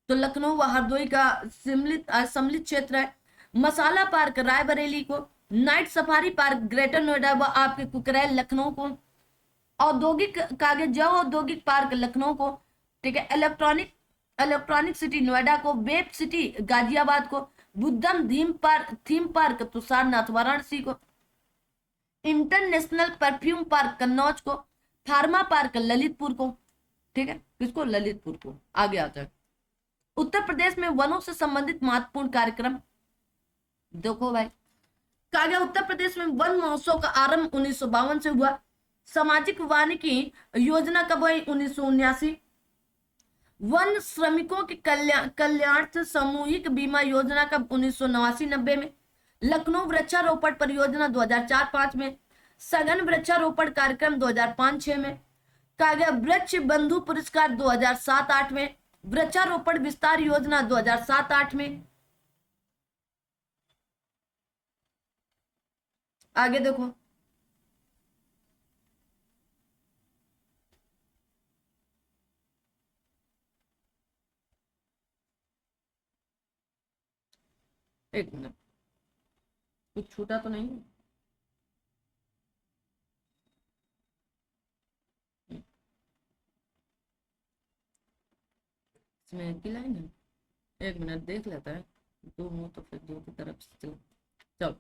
[SPEAKER 1] तो लखनऊ व हरदोई का सम्मिलित क्षेत्र है। मसाला पार्क रायबरेली को। Night safari park greater Noida व आपके कुकरैल लखनऊ को। औद्योगिक कागज जैव औद्योगिक पार्क लखनऊ को, ठीक है। इलेक्ट्रॉनिक सिटी नोएडा को। वेब सिटी गाजियाबाद को। बुद्धम थीम पार्क तो सारनाथ वाराणसी को। इंटरनेशनल परफ्यूम पार्क कन्नौज को। फार्मा पार्क ललितपुर को, ठीक है, किसको, ललितपुर को। आगे आता है उत्तर प्रदेश में वनों से संबंधित महत्वपूर्ण कार्यक्रम। देखो भाई, कहा गया उत्तर प्रदेश में वन महोत्सव का आरंभ 1952 से हुआ। सामाजिक वानिकी योजना कब हुई, 1979। वन श्रमिकों के कल्याणार्थ सामूहिक बीमा योजना कब, 1989-90 में। लखनऊ वृक्षारोपण परियोजना 2004-05 में। सघन वृक्षारोपण कार्यक्रम 2005-06 में। कहा गया वृक्ष बंधु पुरस्कार 2007-8 में, वृक्षारोपण विस्तार योजना 2007-8 में। आगे देखो, एक मिनट, कुछ छूटा तो नहीं? इसमें एक ही लाइन है, एक मिनट देख लेता है, दो हो तो फिर दो की तरफ से चलो। चलो,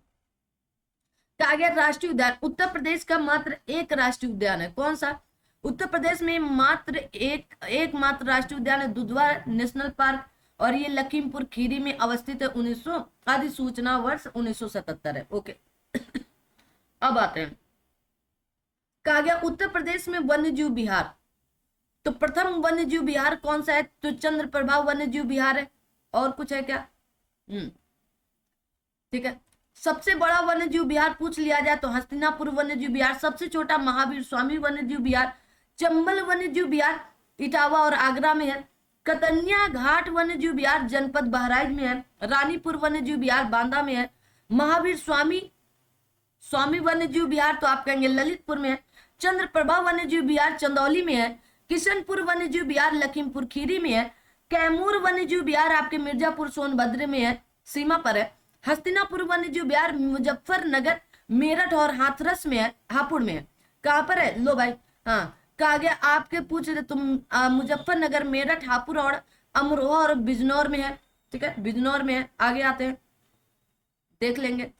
[SPEAKER 1] कहा गया राष्ट्रीय उद्यान, उत्तर प्रदेश का मात्र एक राष्ट्रीय उद्यान है, कौन सा? उत्तर प्रदेश में मात्र एकमात्र राष्ट्रीय उद्यान है दुधवा नेशनल पार्क, और ये लखीमपुर खीरी में अवस्थित है। 1900 अधिसूचना वर्ष 1977 है। ओके अब आते हैं, कहा गया उत्तर प्रदेश में वन्यजीव विहार, तो प्रथम वन्यजीव विहार कौन सा है? तो चंद्रप्रभा वन्यजीव विहार है। और कुछ है क्या? ठीक है। सबसे बड़ा वन्यजीव विहार पूछ लिया जाए तो हस्तिनापुर वन्यजीव विहार, सबसे छोटा महावीर स्वामी वन्यजीव विहार, चंबल वन्यजीव विहार इटावा और आगरा में है, कतनिया घाट वन्यजीव विहार जनपद बहराइच में है, रानीपुर वन्यजीव विहार बांदा में है, महावीर स्वामी वन्यजीव विहार तो आप कहेंगे ललितपुर में है, चंद्रप्रभा वन्यजीव विहार चंदौली में है, किशनपुर वन्यजीव विहार लखीमपुर खीरी में है, कैमूर वन्यजीव विहार आपके मिर्जापुर सोनभद्र में है, सीमा पर है, हस्तिनापुर वन्यजीव विहार मुजफ्फरनगर मेरठ और हाथरस में है, हापुड़ में है। कहां पर है? लो भाई, हाँ, कहा गया आपके पूछ रहे तुम मुजफ्फरनगर मेरठ हापुड़ और अमरोहा और बिजनौर में है। ठीक है, बिजनौर में है। आगे आते हैं, देख लेंगे।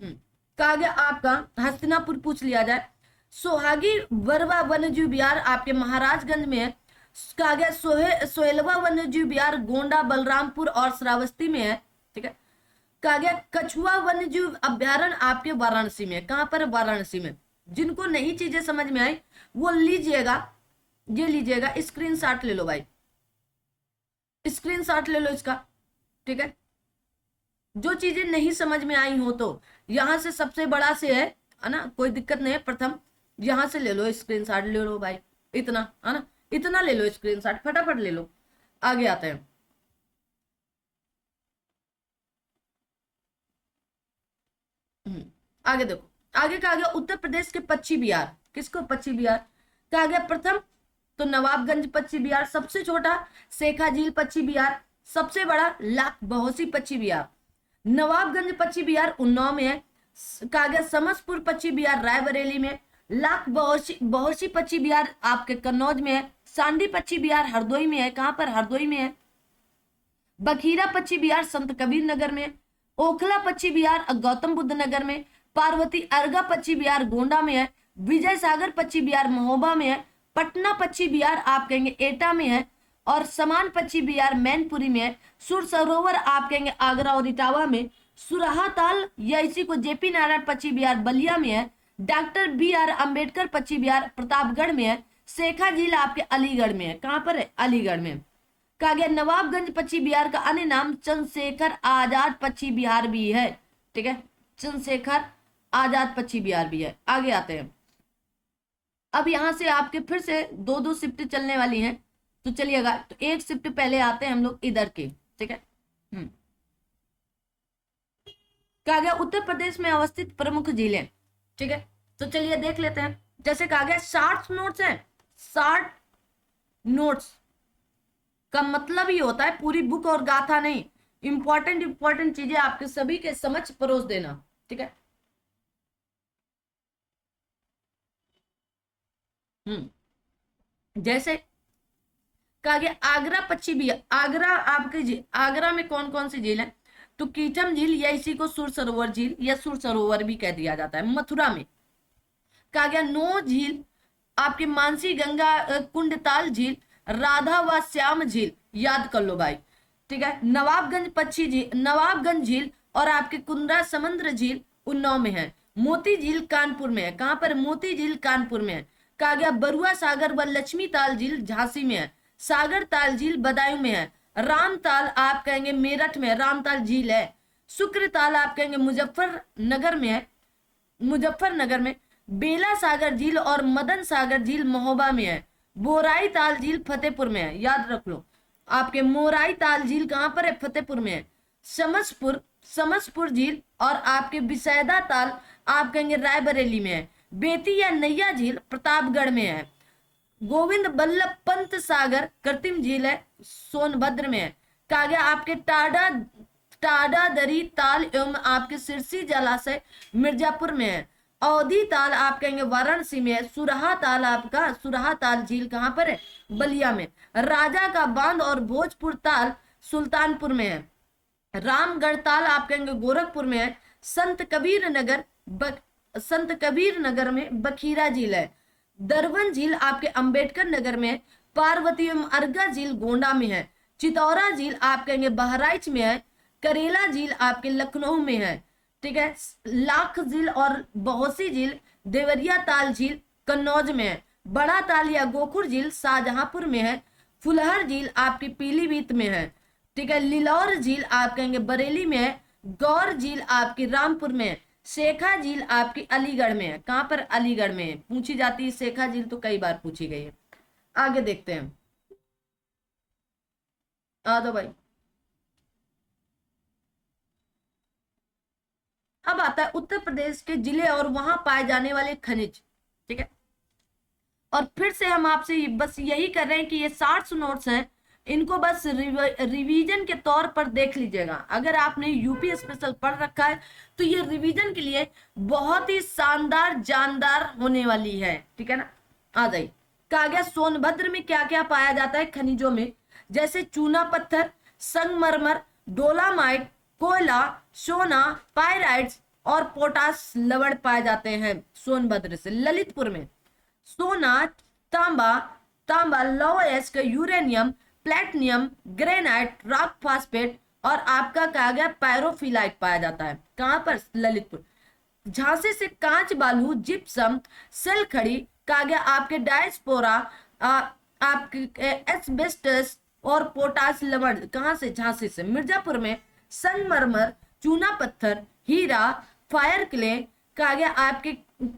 [SPEAKER 1] कहा गया आपका हस्तिनापुर पूछ लिया जाए, सोहागी बरवा वन्यजीव विहार आपके महाराजगंज में है। कहा गया सोहेलवा वन्यजीव विहार गोंडा बलरामपुर और श्रावस्ती में है। ठीक है। कहा गया कछुआ वन्यजीव अभ्यारण्य आपके वाराणसी में। कहां पर? वाराणसी में। जिनको नई चीजें समझ में आई वो लीजिएगा, ये लीजिएगा, स्क्रीनशॉट ले लो भाई, स्क्रीनशॉट ले लो इसका। ठीक है, जो चीजें नहीं समझ में आई हो तो यहां से सबसे बड़ा से है ना, कोई दिक्कत नहीं है, प्रथम यहां से ले लो, स्क्रीनशॉट ले लो भाई, इतना है ना, इतना ले लो स्क्रीनशॉट, फटाफट ले लो। आगे आते हैं, आगे देखो, आगे कहा गया उत्तर प्रदेश के पक्षी विहार। किसको? पक्षी विहार। कहा गया प्रथम तो नवाबगंज पक्षी विहार, सबसे छोटा शेखा झील पक्षी विहार, सबसे बड़ा लाख बहोसी पक्षी विहार। नवाबगंज पक्षी विहार उन्नाव में है। कहा गया समसपुर पक्षी विहार रायबरेली में, लाख बहोसी पक्षी विहार आपके कन्नौज में है, सांडी पक्षी विहार हरदोई में है। कहां पर? हरदोई में है। बखीरा पक्षी विहार संत कबीर नगर में, ओखला पक्षी विहार गौतम बुद्ध नगर में, पार्वती अर्गा पक्षी विहार गोंडा में है, विजय सागर पक्षी विहार महोबा में है, पटना पक्षी विहार आप कहेंगे एटा में है, और समान पक्षी विहार मैनपुरी में है, सुर सरोवर आप कहेंगे आगरा और इटावा में, सुराहा ताल या इसी को जेपी नारायण पक्षी विहार बलिया में है, डॉक्टर BR अम्बेडकर पक्षी विहार प्रतापगढ़ में है, शेखा झील आपके अलीगढ़ में है। कहां पर है? अलीगढ़ में। कहा गया नवाबगंज पक्षी विहार का अन्य नाम चंद्रशेखर आजाद पक्षी विहार भी है। ठीक है, चंद्रशेखर आजाद पक्षी विहार भी है। आगे आते हैं, अब यहां से आपके फिर से दो दो शिफ्ट चलने वाली हैं, तो चलिएगा, तो एक शिफ्ट पहले आते हैं हम लोग इधर के। ठीक है, कहा गया उत्तर प्रदेश में अवस्थित प्रमुख झीलें। ठीक है, तो चलिए देख लेते हैं। जैसे कहा गया 60 नोट्स हैं, 60 नोट्स का मतलब ही होता है पूरी बुक और गाथा नहीं, इंपॉर्टेंट चीजें आपके सभी के समझ परोस देना। ठीक है, जैसे कहा गया आगरा पक्षी भी, आगरा आपके आगरा में कौन कौन सी झील है? तो कीचम झील या इसी को सुर सरोवर झील या सुर सरोवर भी कह दिया जाता है। मथुरा में कहा गया 9 झील आपके मानसी गंगा कुंडताल झील, राधा व श्याम झील, याद कर लो भाई। ठीक है, नवाबगंज पक्षी झील, नवाबगंज झील और आपके कुंद्रा समुद्र झील उन्नाव में है, मोती झील कानपुर में है। कहां पर? मोती झील कानपुर में है। कहा गया बरुआ सागर व लक्ष्मी ताल झील झांसी में है, सागर ताल झील बदायूं में है, रामताल आप कहेंगे मेरठ में, रामताल झील है, शुक्र ताल आप कहेंगे मुजफ्फरनगर में है, मुजफ्फरनगर में, बेला सागर झील और मदन सागर झील महोबा में है। बोराई ताल झील फतेहपुर में है, याद रख लो। आपके मोराई ताल झील कहाँ पर है? फतेहपुर में है। समसपुर झील और आपके बिसैदा ताल आप कहेंगे रायबरेली में है। बेती या नैया झील प्रतापगढ़ में है। गोविंद बल्लभ पंत सागर कृत्रिम झील है, सोनभद्र में है। कहा गया आपके टाडा दरी ताल एवं आपके सिरसी जलाशय मिर्जापुर में है। अवधि ताल आप कहेंगे वाराणसी में है। सुरहा ताल झील कहाँ पर है? बलिया में। राजा का बांध और भोजपुर ताल सुल्तानपुर में है। रामगढ़ ताल आप कहेंगे गोरखपुर में है। संत कबीर नगर में बखीरा झील है। दरवन झील आपके अंबेडकर नगर में है। पार्वती एवं अर्गा झील गोंडा में है। चितौरा झील आप कहेंगे बहराइच में है। करेला झील आपके लखनऊ में है। ठीक है। लाख झील और बहोसी झील देवरिया ताल झील कन्नौज में है। बड़ा ताल या गोखुर झील शाहजहांपुर में है। फुलहर झील आपकी पीलीभीत में है। ठीक है। लिलौर झील आप कहेंगे बरेली में है। गौर झील आपकी रामपुर में है। शेखा झील आपकी अलीगढ़ में है। कहां पर? अलीगढ़ में है। पूछी जाती है शेखा झील, तो कई बार पूछी गई है। आगे देखते हैं। आ दो भाई। अब आता है उत्तर प्रदेश के जिले और वहां पाए जाने वाले खनिज। ठीक है। और फिर से हम आपसे बस यही कर रहे हैं कि ये 60 नोट्स हैं, इनको बस रिवीजन के तौर पर देख लीजिएगा। अगर आपने यूपी स्पेशल पढ़ रखा है तो ये रिवीजन के लिए बहुत ही शानदार जानदार होने वाली है। ठीक है ना। आ जाइए। कहा गया सोनभद्र में क्या क्या पाया जाता है खनिजों में? जैसे चूना पत्थर, संगमरमर, डोलामाइट, कोयला, सोना, पायराइट्स और पोटास लवण पाए जाते हैं सोनभद्र से। ललितपुर में सोना, तांबा, लौह अयस्क, uranium, platinum, granite, rock phosphate और आपका कहा गया पैरोफिलाइट पाया जाता है। कहां पर? ललितपुर। झांसी से कांच बालू, जिप्सम, सेल खड़ी, कहा गया आपके डायस्पोरा, आपके एस्बेस्टस और पोटास लवण। कहां से? झांसी से। मिर्जापुर में संगमरमर, चूना पत्थर, हीरा, फायर क्ले, कहा गया आपके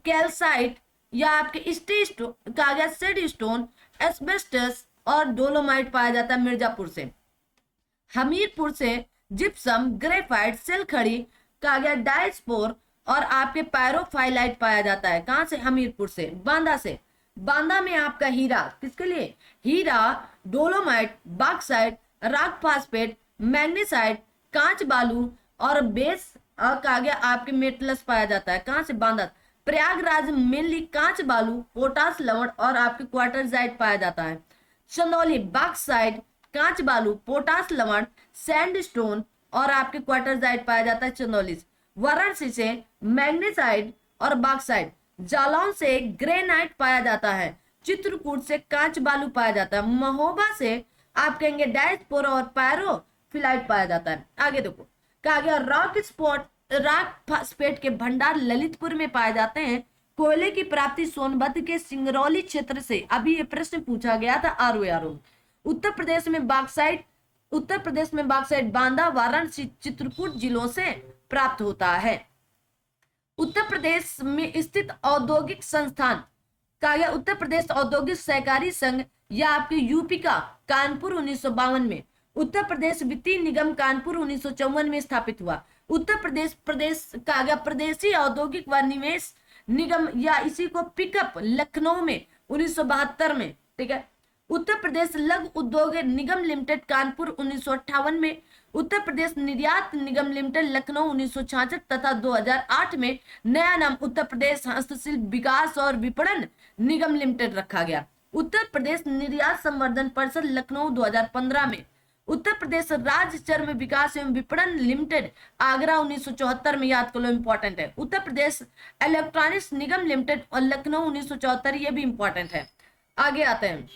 [SPEAKER 1] कैल्साइट या आपके कहा गया सेड स्टोन, एस्बेस्टस और डोलोमाइट पाया जाता है मिर्जापुर से। हमीरपुर से जिप्सम, ग्रेफाइट, सेल खड़ी, कहा गया डायस्पोर और आपके पैरोफाइलाइट पाया जाता है। कहां से? हमीरपुर से। बांदा से, बांदा में आपका हीरा, किसके लिए? हीरा, डोलोमाइट, बॉक्साइट, रॉक फास्फेट, मैग्नीसाइट, कांच बालू और बेस कहा गया आपके मेटलस पाया जाता है। कहां से? बांदा। प्रयागराज मेनली कांच बालू, पोटास लवण और आपके क्वार्टरजाइट पाया जाता है। चंदौली बॉक्साइट, कांच बालू, पोटास लवण, सैंडस्टोन और आपके क्वार्टरजाइट पाया जाता है चंदौली से। वाराणसी से मैग्नीसाइट और बॉक्साइट। जालौन से ग्रेनाइट पाया जाता है। चित्रकूट से कांच बालू पाया जाता है। महोबा से आप कहेंगे डायस्पोरा और पैरोफिलाइट पाया जाता है। आगे देखो, कहा गया रॉक फास्फेट के भंडार ललितपुर में पाए जाते हैं। कोयले की प्राप्ति सोनभद्र के सिंगरौली क्षेत्र से। अभी ये प्रश्न पूछा गया था आरओ। उत्तर प्रदेश में बॉक्साइट बांदा, वाराणसी, चित्रकूट जिलों से प्राप्त होता है। उत्तर प्रदेश में स्थित औद्योगिक संस्थान, कहा गया उत्तर प्रदेश औद्योगिक सहकारी संघ या आपके यूपी का कानपुर 1952 में। उत्तर प्रदेश वित्तीय निगम कानपुर 1954 में स्थापित हुआ। उत्तर प्रदेश कहा गया प्रदेशी औद्योगिक व निवेश निगम या इसी को पिकअप लखनऊ में 1972 में। ठीक है। उत्तर प्रदेश लघु उद्योग निगम लिमिटेड कानपुर 1958 में। उत्तर प्रदेश निर्यात निगम लिमिटेड लखनऊ 1966 तथा 2008 में नया नाम उत्तर प्रदेश हस्तशिल्प विकास और विपणन निगम लिमिटेड रखा गया। उत्तर प्रदेश निर्यात संवर्धन परिषद लखनऊ 2015 में। उत्तर प्रदेश राज्य चर्म विकास एवं विपणन लिमिटेड आगरा 1974 में, याद कर लो, इंपॉर्टेंट है। उत्तर प्रदेश इलेक्ट्रॉनिक्स निगम लिमिटेड और लखनऊ 1974, ये भी इंपॉर्टेंट है। आगे आते हैं।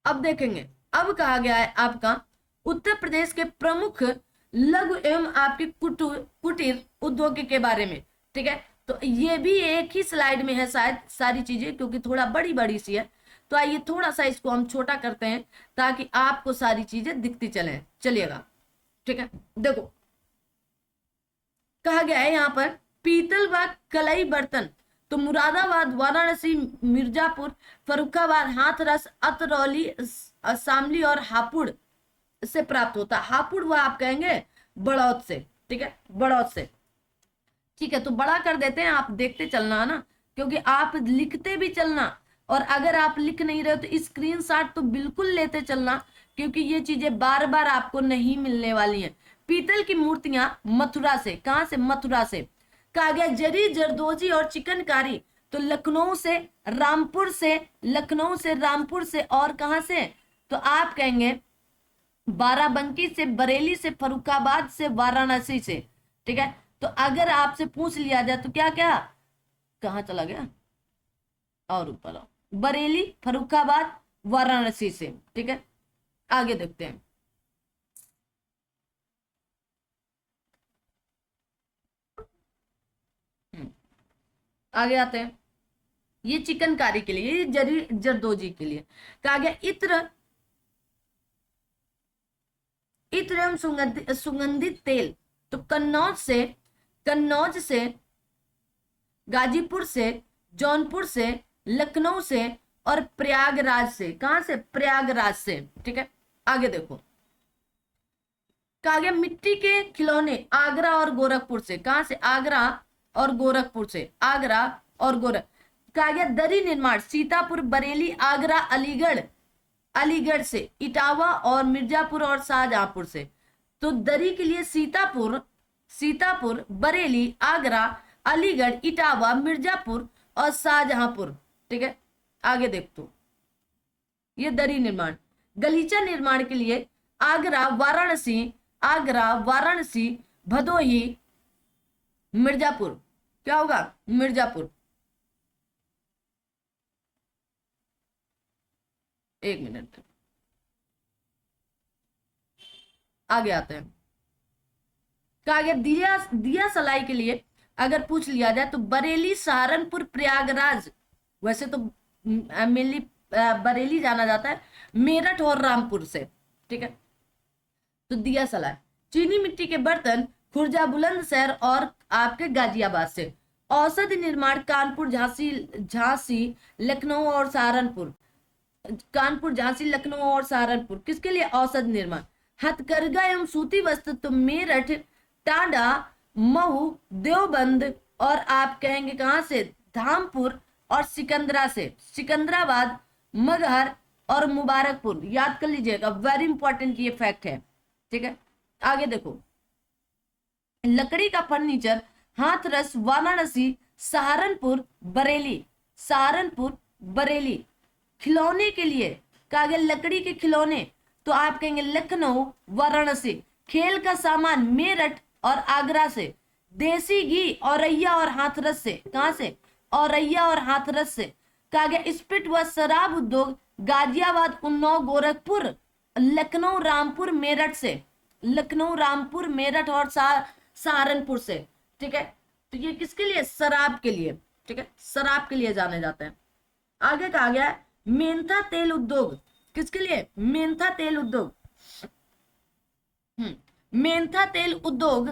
[SPEAKER 1] अब देखेंगे, अब कहा गया है आपका उत्तर प्रदेश के प्रमुख लघु एवं आपके कुटीर उद्योग के बारे में। ठीक है। तो ये भी एक ही स्लाइड में है शायद सारी चीजें, क्योंकि थोड़ा बड़ी बड़ी सी है। तो आइए थोड़ा सा इसको हम छोटा करते हैं ताकि आपको सारी चीजें दिखती चलिएगा। ठीक है। देखो, कहा गया है यहाँ पर पीतल व कलई बर्तन तो मुरादाबाद, वाराणसी, मिर्जापुर, फर्रुखाबाद, हाथरस, अतरौली, शामली और हापुड़ से प्राप्त होता है। हापुड़ वो आप कहेंगे बड़ौद से, ठीक है, बड़ौद से। ठीक है, तो बड़ा कर देते हैं, आप देखते चलना है ना, क्योंकि आप लिखते भी चलना, और अगर आप लिख नहीं रहे हो तो स्क्रीनशॉट तो बिल्कुल लेते चलना, क्योंकि ये चीजें बार बार आपको नहीं मिलने वाली हैं। पीतल की मूर्तियां मथुरा से, कहां से? मथुरा से। कहा गया जरी, जरदोजी और चिकनकारी तो लखनऊ से, रामपुर से, लखनऊ से, रामपुर से, और कहां से? तो आप कहेंगे बाराबंकी से, बरेली से, फर्रुखाबाद से, वाराणसी से। ठीक है, तो अगर आपसे पूछ लिया जाए तो क्या क्या, कहाँ चला गया, और ऊपर आओ, बरेली, फर्रुखाबाद, वाराणसी से। ठीक है, आगे देखते हैं। आगे आते हैं, ये चिकनकारी के लिए, ये जरी जरदोजी के लिए। कहा गया इत्र, इत्र एवं सुगंधित तेल तो कन्नौज से, कन्नौज से, गाजीपुर से, जौनपुर से, लखनऊ से और प्रयागराज से। कहां से? प्रयागराज से। ठीक है, आगे देखो। कहा गया मिट्टी के खिलौने आगरा और गोरखपुर से। कहां से? आगरा और गोरखपुर से, आगरा और गोरख। कहा गया दरी निर्माण सीतापुर, बरेली, आगरा, अलीगढ़, अलीगढ़ से, इटावा और मिर्जापुर और शाहजहांपुर से। तो दरी के लिए सीतापुर, सीतापुर, बरेली, आगरा, अलीगढ़, इटावा, मिर्जापुर और शाहजहांपुर। ठीक है, आगे देख तो ये दरी निर्माण। गलीचा निर्माण के लिए आगरा, वाराणसी, आगरा, वाराणसी, भदोही, मिर्जापुर। क्या होगा? मिर्जापुर। एक मिनट, आगे आते हैं। कहा गया दिया, दिया सलाई के लिए अगर पूछ लिया जाए तो बरेली, सहारनपुर, प्रयागराज, वैसे तो मेनली बरेली जाना जाता है, मेरठ और रामपुर से। ठीक है, तो दिया सलाई। चीनी मिट्टी के बर्तन खुर्जा, बुलंदशहर और आपके गाजियाबाद से। औषधि निर्माण कानपुर, झांसी, झांसी, लखनऊ और सहारनपुर। कानपुर, झांसी, लखनऊ और सहारनपुर किसके लिए? औषध निर्माण। हथकरघा एवं सूती वस्त्र तो मेरठ, टांडा, मऊ, देवबंद और आप कहेंगे कहां से? धामपुर और सिकंदरा से, सिकंदराबाद, मगहर और मुबारकपुर। याद कर लीजिएगा, वेरी इंपॉर्टेंट ये फैक्ट है। ठीक है, आगे देखो। लकड़ी का फर्नीचर हाथरस, वाराणसी, सहारनपुर, बरेली, सहारनपुर, बरेली। खिलौने के लिए कहा गया लकड़ी के खिलौने तो आप कहेंगे लखनऊ, वाराणसी। खेल का सामान मेरठ और आगरा से। देसी घी औरैया और हाथरस से। कहां से? औरैया और हाथरस से। कहा गया स्पिरिट व शराब उद्योग गाजियाबाद, उन्नाव, गोरखपुर, लखनऊ, रामपुर, मेरठ से। लखनऊ, रामपुर, मेरठ और सहारनपुर से। ठीक है, तो ये किसके लिए? शराब के लिए। ठीक है, शराब के लिए जाने जाते हैं। आगे कहा गया है मेंथा तेल उद्योग किसके लिए? मेंथा तेल उद्योग। मेंथा तेल उद्योग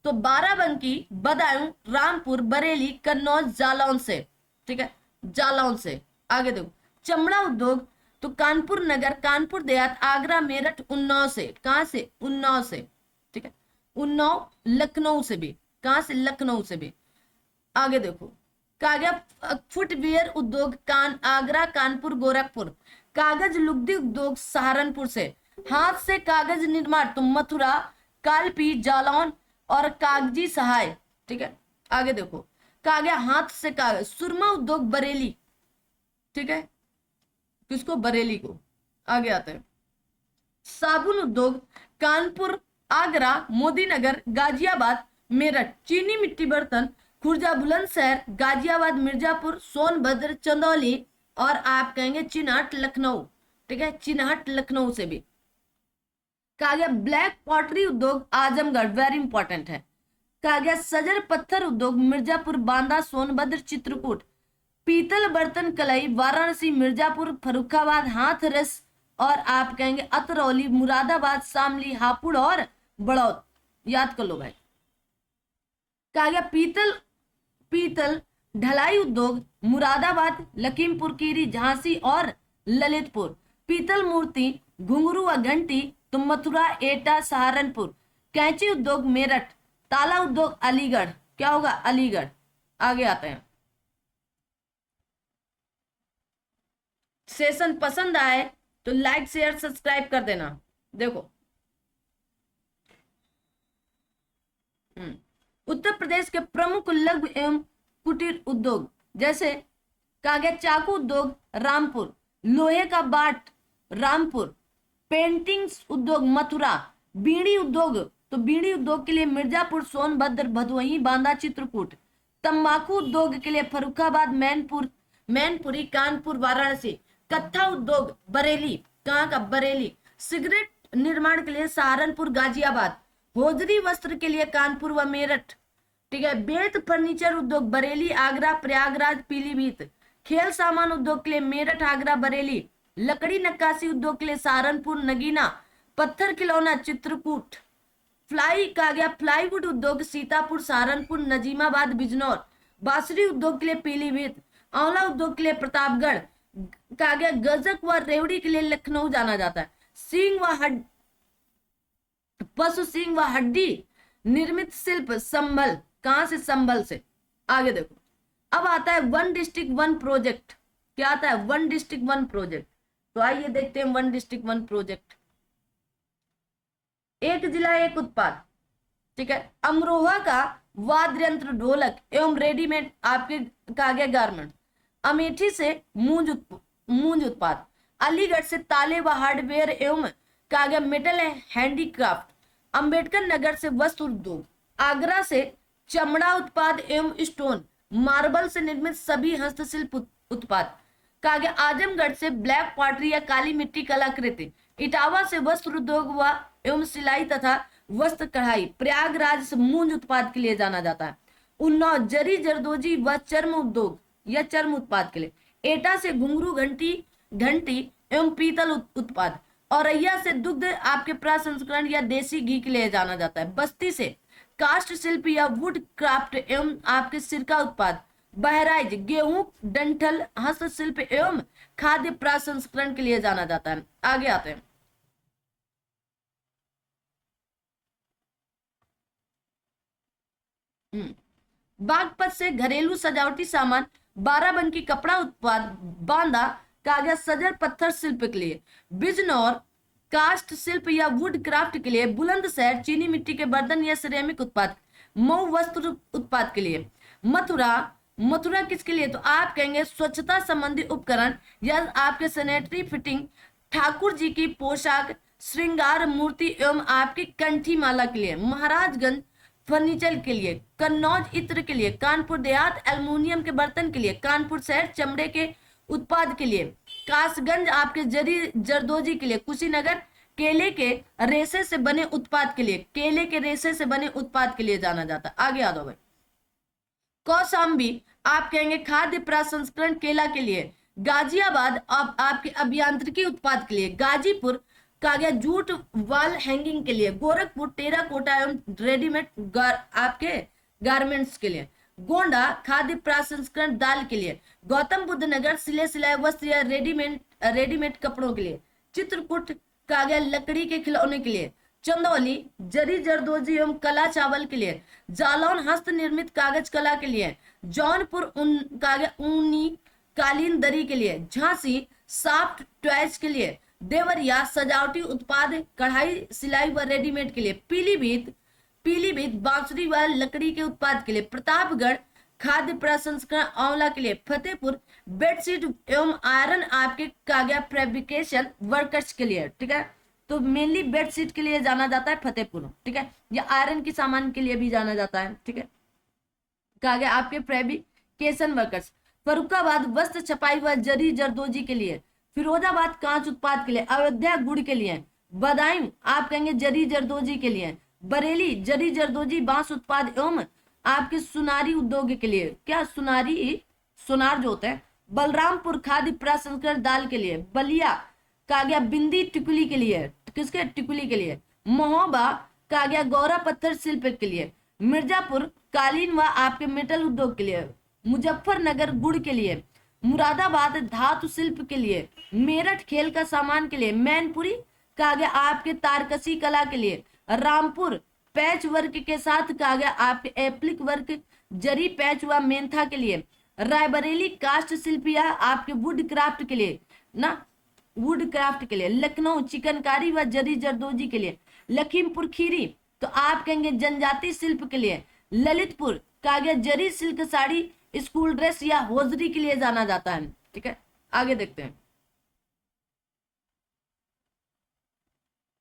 [SPEAKER 1] तो बाराबंकी, बदायूं, रामपुर, बरेली, कन्नौज, जालौन से। ठीक है, जालौन से। आगे देखो। चमड़ा उद्योग तो कानपुर नगर, कानपुर देहात, आगरा, मेरठ, उन्नाव से। कहां से? उन्नाव से। ठीक है, उन्नाव, लखनऊ से भी। कहां से? लखनऊ से भी। आगे देखो। कहा गया फुटवियर उद्योग आगरा, कानपुर, गोरखपुर। कागज लुगदी उद्योग सहारनपुर से। हाथ से कागज निर्माण तो मथुरा, कालपी, जालौन और कागजी सहाय। ठीक है, आगे देखो। कहा गया हाथ से कागज सुरमा उद्योग बरेली। ठीक है, किसको? बरेली को। आगे आते हैं। साबुन उद्योग कानपुर, आगरा, मोदीनगर, गाजियाबाद, मेरठ। चीनी मिट्टी बर्तन खुर्जा, बुलंदशहर, गाजियाबाद, मिर्जापुर, सोनभद्र, चंदौली और आप कहेंगे चिन्हट, लखनऊ। ठीक है, चिन्हट, लखनऊ से भी। कहा गया ब्लैक पॉटरी उद्योग आजमगढ़, वेरी इंपॉर्टेंट है। कहा गया सजर पत्थर उद्योग मिर्जापुर, बांदा, सोनभद्र, चित्रकूट। पीतल बर्तन कलई वाराणसी, मिर्जापुर, फर्रुखाबाद, हाथरस और आप कहेंगे अतरौली, मुरादाबाद, शामली, हापुड़ और बड़ौद। याद कर लो भाई। कहा गया पीतल पीतल ढलाई उद्योग मुरादाबाद, लखीमपुर खीरी, झांसी और ललितपुर। पीतल मूर्ति, घुंघरू व घंटी तो मथुरा, एटा, सहारनपुर। कैंची उद्योग मेरठ। ताला उद्योग अलीगढ़। क्या होगा? अलीगढ़। आगे आते हैं। सेशन पसंद आए तो लाइक शेयर सब्सक्राइब कर देना। देखो, उत्तर प्रदेश के प्रमुख लघु एवं कुटीर उद्योग जैसे कागज चाकू उद्योग रामपुर, लोहे का बाट रामपुर, पेंटिंग्स उद्योग मथुरा, बीड़ी उद्योग तो बीड़ी उद्योग के लिए मिर्जापुर, सोनभद्र, भदोही, बांदा, चित्रकूट। तंबाकू उद्योग के लिए फर्रुखाबाद, मैनपुरी, कानपुर, वाराणसी। कत्था उद्योग बरेली। कहाँ का? बरेली। सिगरेट निर्माण के लिए सहारनपुर, गाजियाबाद। होजरी वस्त्र के लिए कानपुर व मेरठ। ठीक है। बेत फर्नीचर उद्योग बरेली, आगरा, प्रयागराज, पीलीभीत। खेल सामान उद्योग के लिए मेरठ, आगरा, बरेली। लकड़ी नक्काशी उद्योग के लिए सहारनपुर, नगीना। पत्थर खिलौना चित्रकूट। प्लाईवुड उद्योग सीतापुर, सहारनपुर, नजीमाबाद, बिजनौर। बांसुरी उद्योग के लिए पीलीभीत। आंवला उद्योग के लिए प्रतापगढ़। गजक व रेवड़ी के लिए लखनऊ जाना जाता है। पशु सिंह व हड्डी निर्मित शिल्प संभल। कहां से? संभल से। आगे देखो, अब आता है वन डिस्ट्रिक्ट वन प्रोजेक्ट। क्या आता है? One district one project. तो आइए देखते हैं वन डिस्ट्रिक्ट वन प्रोजेक्ट। एक जिला एक उत्पाद। ठीक है। अमरोहा का वाद्य यंत्र ढोलक एवं रेडीमेड आपके कागज गारमेंट। अमेठी से मूंज उत्पाद। अलीगढ़ से ताले व हार्डवेयर एवं कागज मेटल हैंडीक्राफ्ट। अंबेडकर नगर से वस्त्र उद्योग। आगरा से चमड़ा उत्पाद एवं स्टोन मार्बल से निर्मित सभी हस्तशिल्प उत्पाद। कागज आजमगढ़ से ब्लैक पॉटरी या काली मिट्टी कलाकृति। इटावा से वस्त्र उद्योग व एवं सिलाई तथा वस्त्र कढ़ाई। प्रयागराज से मूंज उत्पाद के लिए जाना जाता है। उन्नाव जरी जरदोजी व चर्म उद्योग या चर्म उत्पाद के लिए। एटा से घुंघरू, घंटी एवं पीतल उत्पाद। औरैया से दुग्ध आपके प्रसंस्करण या देसी घी के लिए जाना जाता है। बस्ती से कास्ट शिल्प या वुड क्राफ्ट एवं आपके सिरका उत्पाद। बहराइच गेहूं, डंठल, हस्तशिल्प एवं खाद्य प्रसंस्करण के लिए जाना जाता है। आगे आते हैं। बागपत से घरेलू सजावटी सामान। बाराबंकी कपड़ा उत्पाद। बांदा कागज सजर पत्थर शिल्प के लिए। बिजनौर कास्ट शिल्प या वुड क्राफ्ट के लिए। बुलंदशहर चीनी मिट्टी के बर्तन या सिरेमिक उत्पाद। मऊ वस्त्र उत्पाद के लिए। मथुरा किसके लिए? तो आप कहेंगे स्वच्छता संबंधी उपकरण या आपके सैनिटरी फिटिंग। ठाकुर जी की पोशाक, श्रृंगार मूर्ति एवं आपकी कंठी माला के लिए। महाराजगंज फर्नीचर के लिए। कन्नौज इत्र के लिए। कानपुर देहात एल्युमिनियम के बर्तन के लिए। कानपुर शहर चमड़े के उत्पाद के लिए। कासगंज आपके जरी जरदोजी के लिए। कुशीनगर केले के रेशे से बने उत्पाद के लिए। केले के रेशे से बने उत्पाद के लिए जाना जाता है। आगे आ जाओ भाई। कौशाम्बी आप कहेंगे खाद्य प्रसंस्करण केला के लिए। गाजियाबाद आपके अभियांत्रिकी उत्पाद के लिए। गाजीपुर कागज जूट वॉल हैंगिंग के लिए। गोरखपुर टेराकोटा एवं रेडीमेड आपके गारमेंट्स के लिए। गोंडा खाद्य प्रसंस्करण दाल के लिए। गौतम बुद्ध नगर सिलाई वस्त्र या रेडीमेड कपड़ों के लिए। चित्रकूट कागज लकड़ी के खिलौने के लिए। चंदौली जरी जरदोजी एवं कला चावल के लिए। जालौन हस्त निर्मित कागज कला के लिए। जौनपुर ऊनी कालीन दरी के लिए। झांसी सॉफ्ट टॉयज के लिए। देवरिया सजावटी उत्पाद कढ़ाई सिलाई व रेडीमेड के लिए। पीलीभीत बांसुरी व लकड़ी के उत्पाद के लिए। प्रतापगढ़ खाद्य प्रसंस्करण आंवला के लिए। फतेहपुर बेडशीट एवं आयरन आपके कागज फैब्रिकेशन वर्कर्स के लिए। ठीक है। तो मेनली बेडशीट के लिए जाना जाता है फतेहपुर। ठीक है। या आयरन के सामान के लिए भी जाना जाता है। ठीक है। कागज आपके फैब्रिकेशन वर्कर्स। फर्रुखाबाद वस्त्र छपाई व जरी जरदोजी के लिए। फिरोजाबाद कांच उत्पाद के लिए। अयोध्या गुड़ के लिए। बदायूं आप कहेंगे जरी जरदोजी के लिए। बरेली जरी जरदोजी बांस उत्पाद एवं आपके सुनारी उद्योग के लिए। क्या सुनार जो होता है। बलरामपुर खाद्य प्रसंस्करण दाल के लिए। बलिया कागज बिंदी टिकुली के लिए। किसके? टिकुली के लिए। महोबा कागज गौरा पत्थर शिल्प के लिए। मिर्जापुर कालीन व आपके मेटल उद्योग के लिए, मुजफ्फरनगर गुड़ के लिए, मुरादाबाद धातु शिल्प के लिए, मेरठ खेल का सामान के लिए, मैनपुरी कहा गया आपके तारकसी कला के लिए, रामपुर पैच वर्क के साथ कहा गया आपके एप्लिक वर्क जरी पैच व मेंथा के लिए, रायबरेली कास्ट शिल्प या आपके वुड क्राफ्ट के लिए ना, वुड क्राफ्ट के लिए, लखनऊ चिकनकारी व जरी जरदोजी के लिए, लखीमपुर खीरी तो आप कहेंगे जनजाति शिल्प के लिए, ललितपुर कहा गया जरी सिल्क साड़ी स्कूल ड्रेस या होजरी के लिए जाना जाता है। ठीक है, आगे देखते हैं,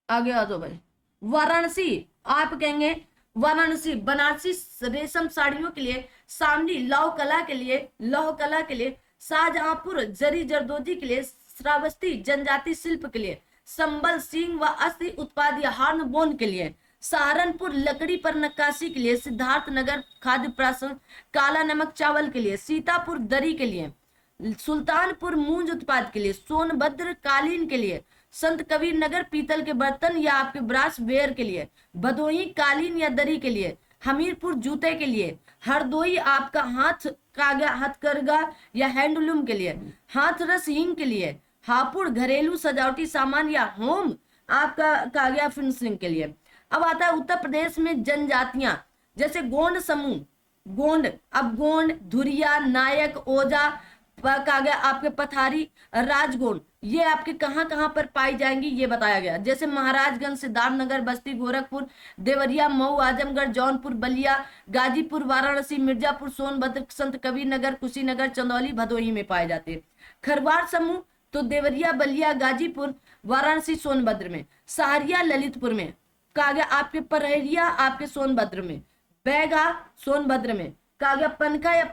[SPEAKER 1] आगे आ जाओ भाई। वाराणसी आप कहेंगे वाराणसी बनारसी रेशम साड़ियों के लिए, सामनी लौह कला के लिए, लौह कला के लिए, शाहजहांपुर जरी जरदोजी के लिए, श्रावस्ती जनजाति शिल्प के लिए, संबल सींग व अस्थि उत्पाद या हार्न बोन के लिए, सहारनपुर लकड़ी पर नक्काशी के लिए, सिद्धार्थनगर खाद्य प्रसंग काला नमक चावल के लिए, सीतापुर दरी के लिए, सुल्तानपुर मूंज उत्पाद के लिए, सोनभद्र कालीन के लिए, संत कबीर नगर पीतल के बर्तन या आपके ब्रास वेयर के लिए, भदोही कालीन या दरी के लिए, हमीरपुर जूते के लिए, हरदोई आपका हाथ कागा हथकरघा या हैंडलूम के लिए, हाथरस हिंग के लिए, हापुड़ घरेलू सजावटी सामान या होम आपका कागया फिनिशिंग के लिए। अब आता है उत्तर प्रदेश में जनजातियां, जैसे गोंड समूह, गोंड अब गोंड धुरिया नायक ओजा कहा गया आपके पथारी राजगोंड, ये आपके कहाँ कहाँ पर पाई जाएंगी ये बताया गया। जैसे महाराजगंज सिद्धार्थनगर बस्ती गोरखपुर देवरिया मऊ आजमगढ़ जौनपुर बलिया गाजीपुर वाराणसी मिर्जापुर सोनभद्र संत कबीर नगर कुशीनगर चंदौली भदोही में पाए जाते हैं। खरवार समूह तो देवरिया बलिया गाजीपुर वाराणसी सोनभद्र में, सहरिया ललितपुर में, कहा गया आपके परहेरिया आपके सोनभद्र में, बैगा सोनभद्र में, कहा गया पनका या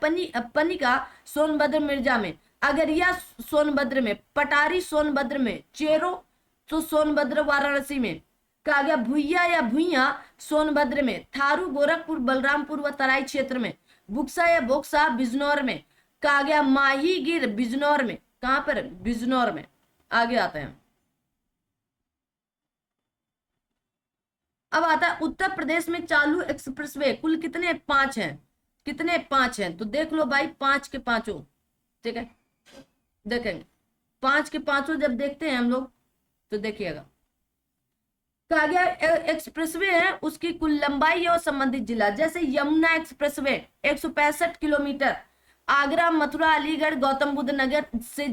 [SPEAKER 1] पनिका सोनभद्र मिर्जा में, अगरिया सोनभद्र में, पटारी सोनभद्र में, चेरो तो सोनभद्र वाराणसी में, कहा गया भुइया या भुइया सोनभद्र में, थारू गोरखपुर बलरामपुर व तराई क्षेत्र में, बुक्सा या बोक्सा बिजनौर में, कहा गया माही गिर बिजनौर में, कहां पर बिजनौर में। आगे आते हैं, अब आता है उत्तर प्रदेश में चालू एक्सप्रेसवे कुल कितने 5 हैं, कितने 5 हैं तो देख लो भाई 5 के पांचों। ठीक है, देखेंगे 5 के पांचों जब देखते हैं हम लोग तो देखिएगा कहा गया एक्सप्रेसवे है उसकी कुल लंबाई और संबंधित जिला, जैसे यमुना एक्सप्रेसवे 165 किलोमीटर, आगरा मथुरा अलीगढ़ गौतम बुद्ध नगर से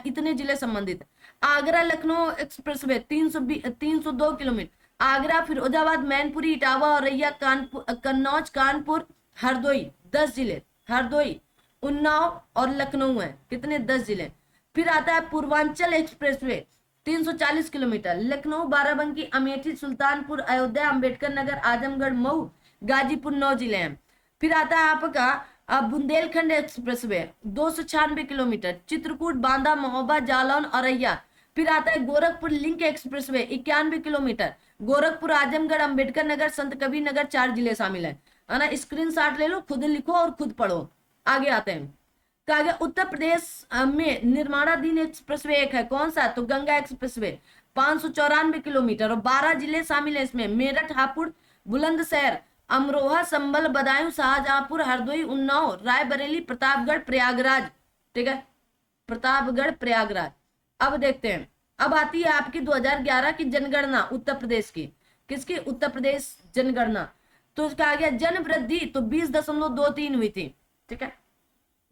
[SPEAKER 1] इतने जिले संबंधित। आगरा लखनऊ एक्सप्रेसवे 302 किलोमीटर, आगरा फिरोजाबाद मैनपुरी इटावा औरैया कानपुर कन्नौज कानपुर हरदोई 10 जिले, हरदोई उन्नाव और लखनऊ है कितने 10 जिले। फिर आता है पूर्वांचल एक्सप्रेसवे 340 किलोमीटर, लखनऊ बाराबंकी अमेठी सुल्तानपुर अयोध्या अंबेडकर नगर आजमगढ़ मऊ गाजीपुर 9 जिले हैं। फिर आता है आपका बुंदेलखंड एक्सप्रेसवे 296 किलोमीटर, चित्रकूट बांदा महोबा जालौन औरैया। फिर आता है Gorakhpur link expressway 91 kilometre, Gorakhpur Azamgarh Ambedkar Nagar Sant Kabir नगर 4 जिले शामिल है ना। स्क्रीनशॉट ले लो, खुद लिखो और खुद पढ़ो। आगे आते हैं, कहा गया उत्तर प्रदेश में निर्माणाधीन एक्सप्रेसवे एक है, कौन सा तो गंगा एक्सप्रेसवे 594 किलोमीटर और 12 जिले शामिल है इसमें, मेरठ हापुड़ बुलंदशहर अमरोहा संभल बदायूं शाहजहांपुर हरदोई उन्नाव रायबरेली प्रतापगढ़ प्रयागराज। ठीक है, प्रतापगढ़ प्रयागराज। अब देखते हैं, अब आती है आपकी 2011 की जनगणना उत्तर प्रदेश की, किसकी उत्तर प्रदेश जनगणना। तो इसका आ गया जन वृद्धि तो 20.23 हुई थी। ठीक है,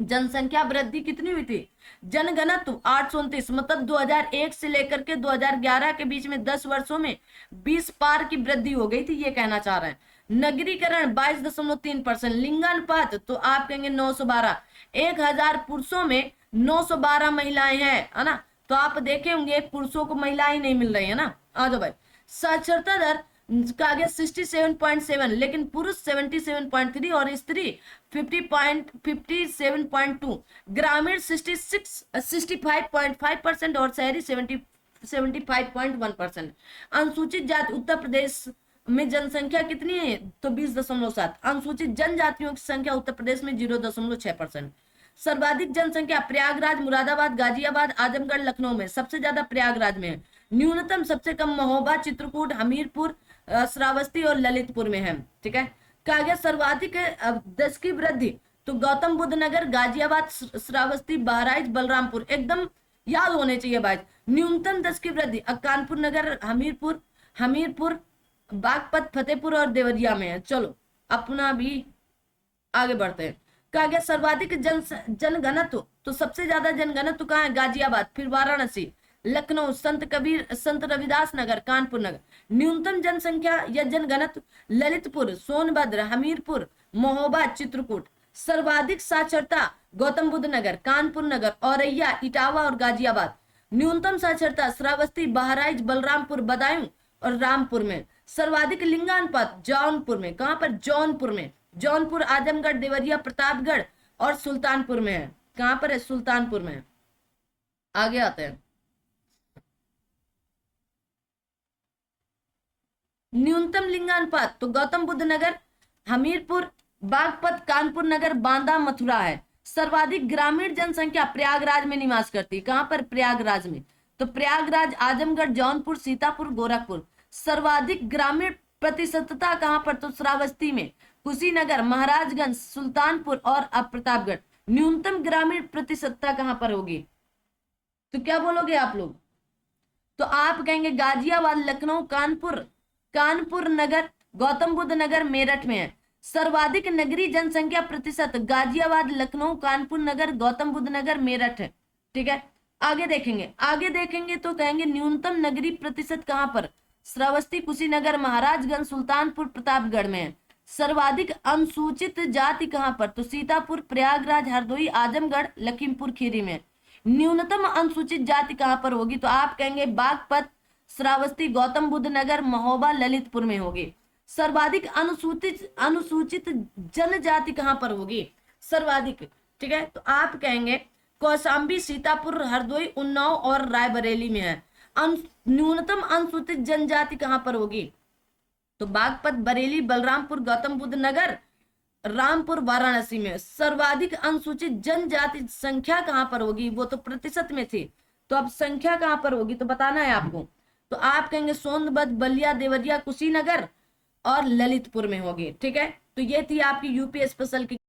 [SPEAKER 1] जनसंख्या वृद्धि कितनी हुई थी, जनघनत्व 829, मतलब 2001 से लेकर के 2011 के बीच में 10 वर्षों में 20 पार की वृद्धि हो गई थी, ये कहना चाह रहे हैं। नगरीकरण 22.3%, लिंगानुपात तो आप कहेंगे 912, 1000 पुरुषों में 912 महिलाएं हैं, है ना। तो आप देखे होंगे पुरुषों को महिलाएं नहीं मिल रही है ना। आ जाओ भाई, साक्षरता दर का आगे 67.7, लेकिन पुरुष 77.3 और स्त्री 57.2, ग्रामीण 65.5% और शहरी 75.1%। अनुसूचित जाति उत्तर प्रदेश में जनसंख्या कितनी है तो 20.7, अनुसूचित जनजातियों की संख्या उत्तर प्रदेश में 0.6%। सर्वाधिक जनसंख्या प्रयागराज मुरादाबाद गाजियाबाद आजमगढ़ लखनऊ में, सबसे ज्यादा प्रयागराज में है। न्यूनतम सबसे कम महोबा चित्रकूट हमीरपुर श्रावस्ती और ललितपुर में है। ठीक है, कहा गया सर्वाधिक 10 की वृद्धि, तो गौतम बुद्ध नगर, गाजियाबाद, श्रावस्ती, बहराइच, बलरामपुर, एकदम याद होने चाहिए भाई। न्यूनतम 10 की वृद्धि कानपुर नगर, हमीरपुर, हमीरपुर, बागपत, फतेहपुर और देवरिया में है। चलो अपना भी आगे बढ़ते हैं। कहा गया सर्वाधिक जनघनत्व, तो सबसे ज्यादा जनघनत्व कहाँ है? गाजियाबाद, फिर वाराणसी, लखनऊ, संत कबीर, संत रविदास नगर, कानपुर नगर। न्यूनतम जनसंख्या या जनघनत्व ललितपुर, सोनभद्र, हमीरपुर, महोबा, चित्रकूट। सर्वाधिक साक्षरता गौतम बुद्ध नगर, कानपुर नगर, औरैया, इटावा और गाजियाबाद। न्यूनतम साक्षरता श्रावस्ती, बहराइच, बलरामपुर, बदायूं और रामपुर में। सर्वाधिक लिंगानुपात जौनपुर में, कहां पर? जौनपुर में। जौनपुर, आजमगढ़, देवरिया, प्रतापगढ़ और सुल्तानपुर में है। कहां पर है? सुल्तानपुर में। आगे आते हैं। न्यूनतम लिंगानुपात तो गौतम बुद्ध नगर, हमीरपुर, बागपत, कानपुर नगर, बांदा, मथुरा है। सर्वाधिक ग्रामीण जनसंख्या प्रयागराज में निवास करती है। कहां पर? प्रयागराज में। तो प्रयागराज, आजमगढ़, जौनपुर, सीतापुर, गोरखपुर। सर्वाधिक ग्रामीण प्रतिशतता कहां पर? तो श्रावस्ती में, कुशीनगर, महाराजगंज, सुल्तानपुर और अब प्रतापगढ़। न्यूनतम ग्रामीण प्रतिशतता कहां पर होगी? तो क्या बोलोगे आप लोग? तो आप कहेंगे गाजियाबाद, लखनऊ, कानपुर, कानपुर नगर, गौतम बुद्ध नगर, मेरठ में है। सर्वाधिक नगरीय जनसंख्या प्रतिशत गाजियाबाद, लखनऊ, कानपुर नगर, गौतम बुद्ध नगर, मेरठ है। ठीक है, आगे देखेंगे। आगे देखेंगे तो कहेंगे न्यूनतम नगरीय प्रतिशत कहां पर? श्रावस्ती, कुशीनगर, महाराजगंज, सुल्तानपुर, प्रतापगढ़ में है। सर्वाधिक अनुसूचित जाति कहां पर? तो सीतापुर, प्रयागराज, हरदोई, आजमगढ़, लखीमपुर खीरी में। न्यूनतम अनुसूचित जाति कहां पर होगी? तो आप कहेंगे बागपत, श्रावस्ती, गौतम बुद्ध नगर, महोबा, ललितपुर में होगी। सर्वाधिक अनुसूचित जनजाति कहां पर होगी? सर्वाधिक। ठीक है, तो आप कहेंगे कौशाम्बी, सीतापुर, हरदोई, उन्नाव और रायबरेली में है। न्यूनतम अनुसूचित जनजाति कहां पर होगी? तो बागपत, बरेली, बलरामपुर, गौतम बुद्ध नगर, रामपुर, वाराणसी में। सर्वाधिक अनुसूचित जनजाति संख्या कहां पर होगी? वो तो प्रतिशत में थी, तो अब संख्या कहां पर होगी तो बताना है आपको। तो आप कहेंगे सोनभद्र, बलिया, देवरिया, कुशीनगर और ललितपुर में होगी। ठीक है, तो ये थी आपकी यूपी स्पेशल की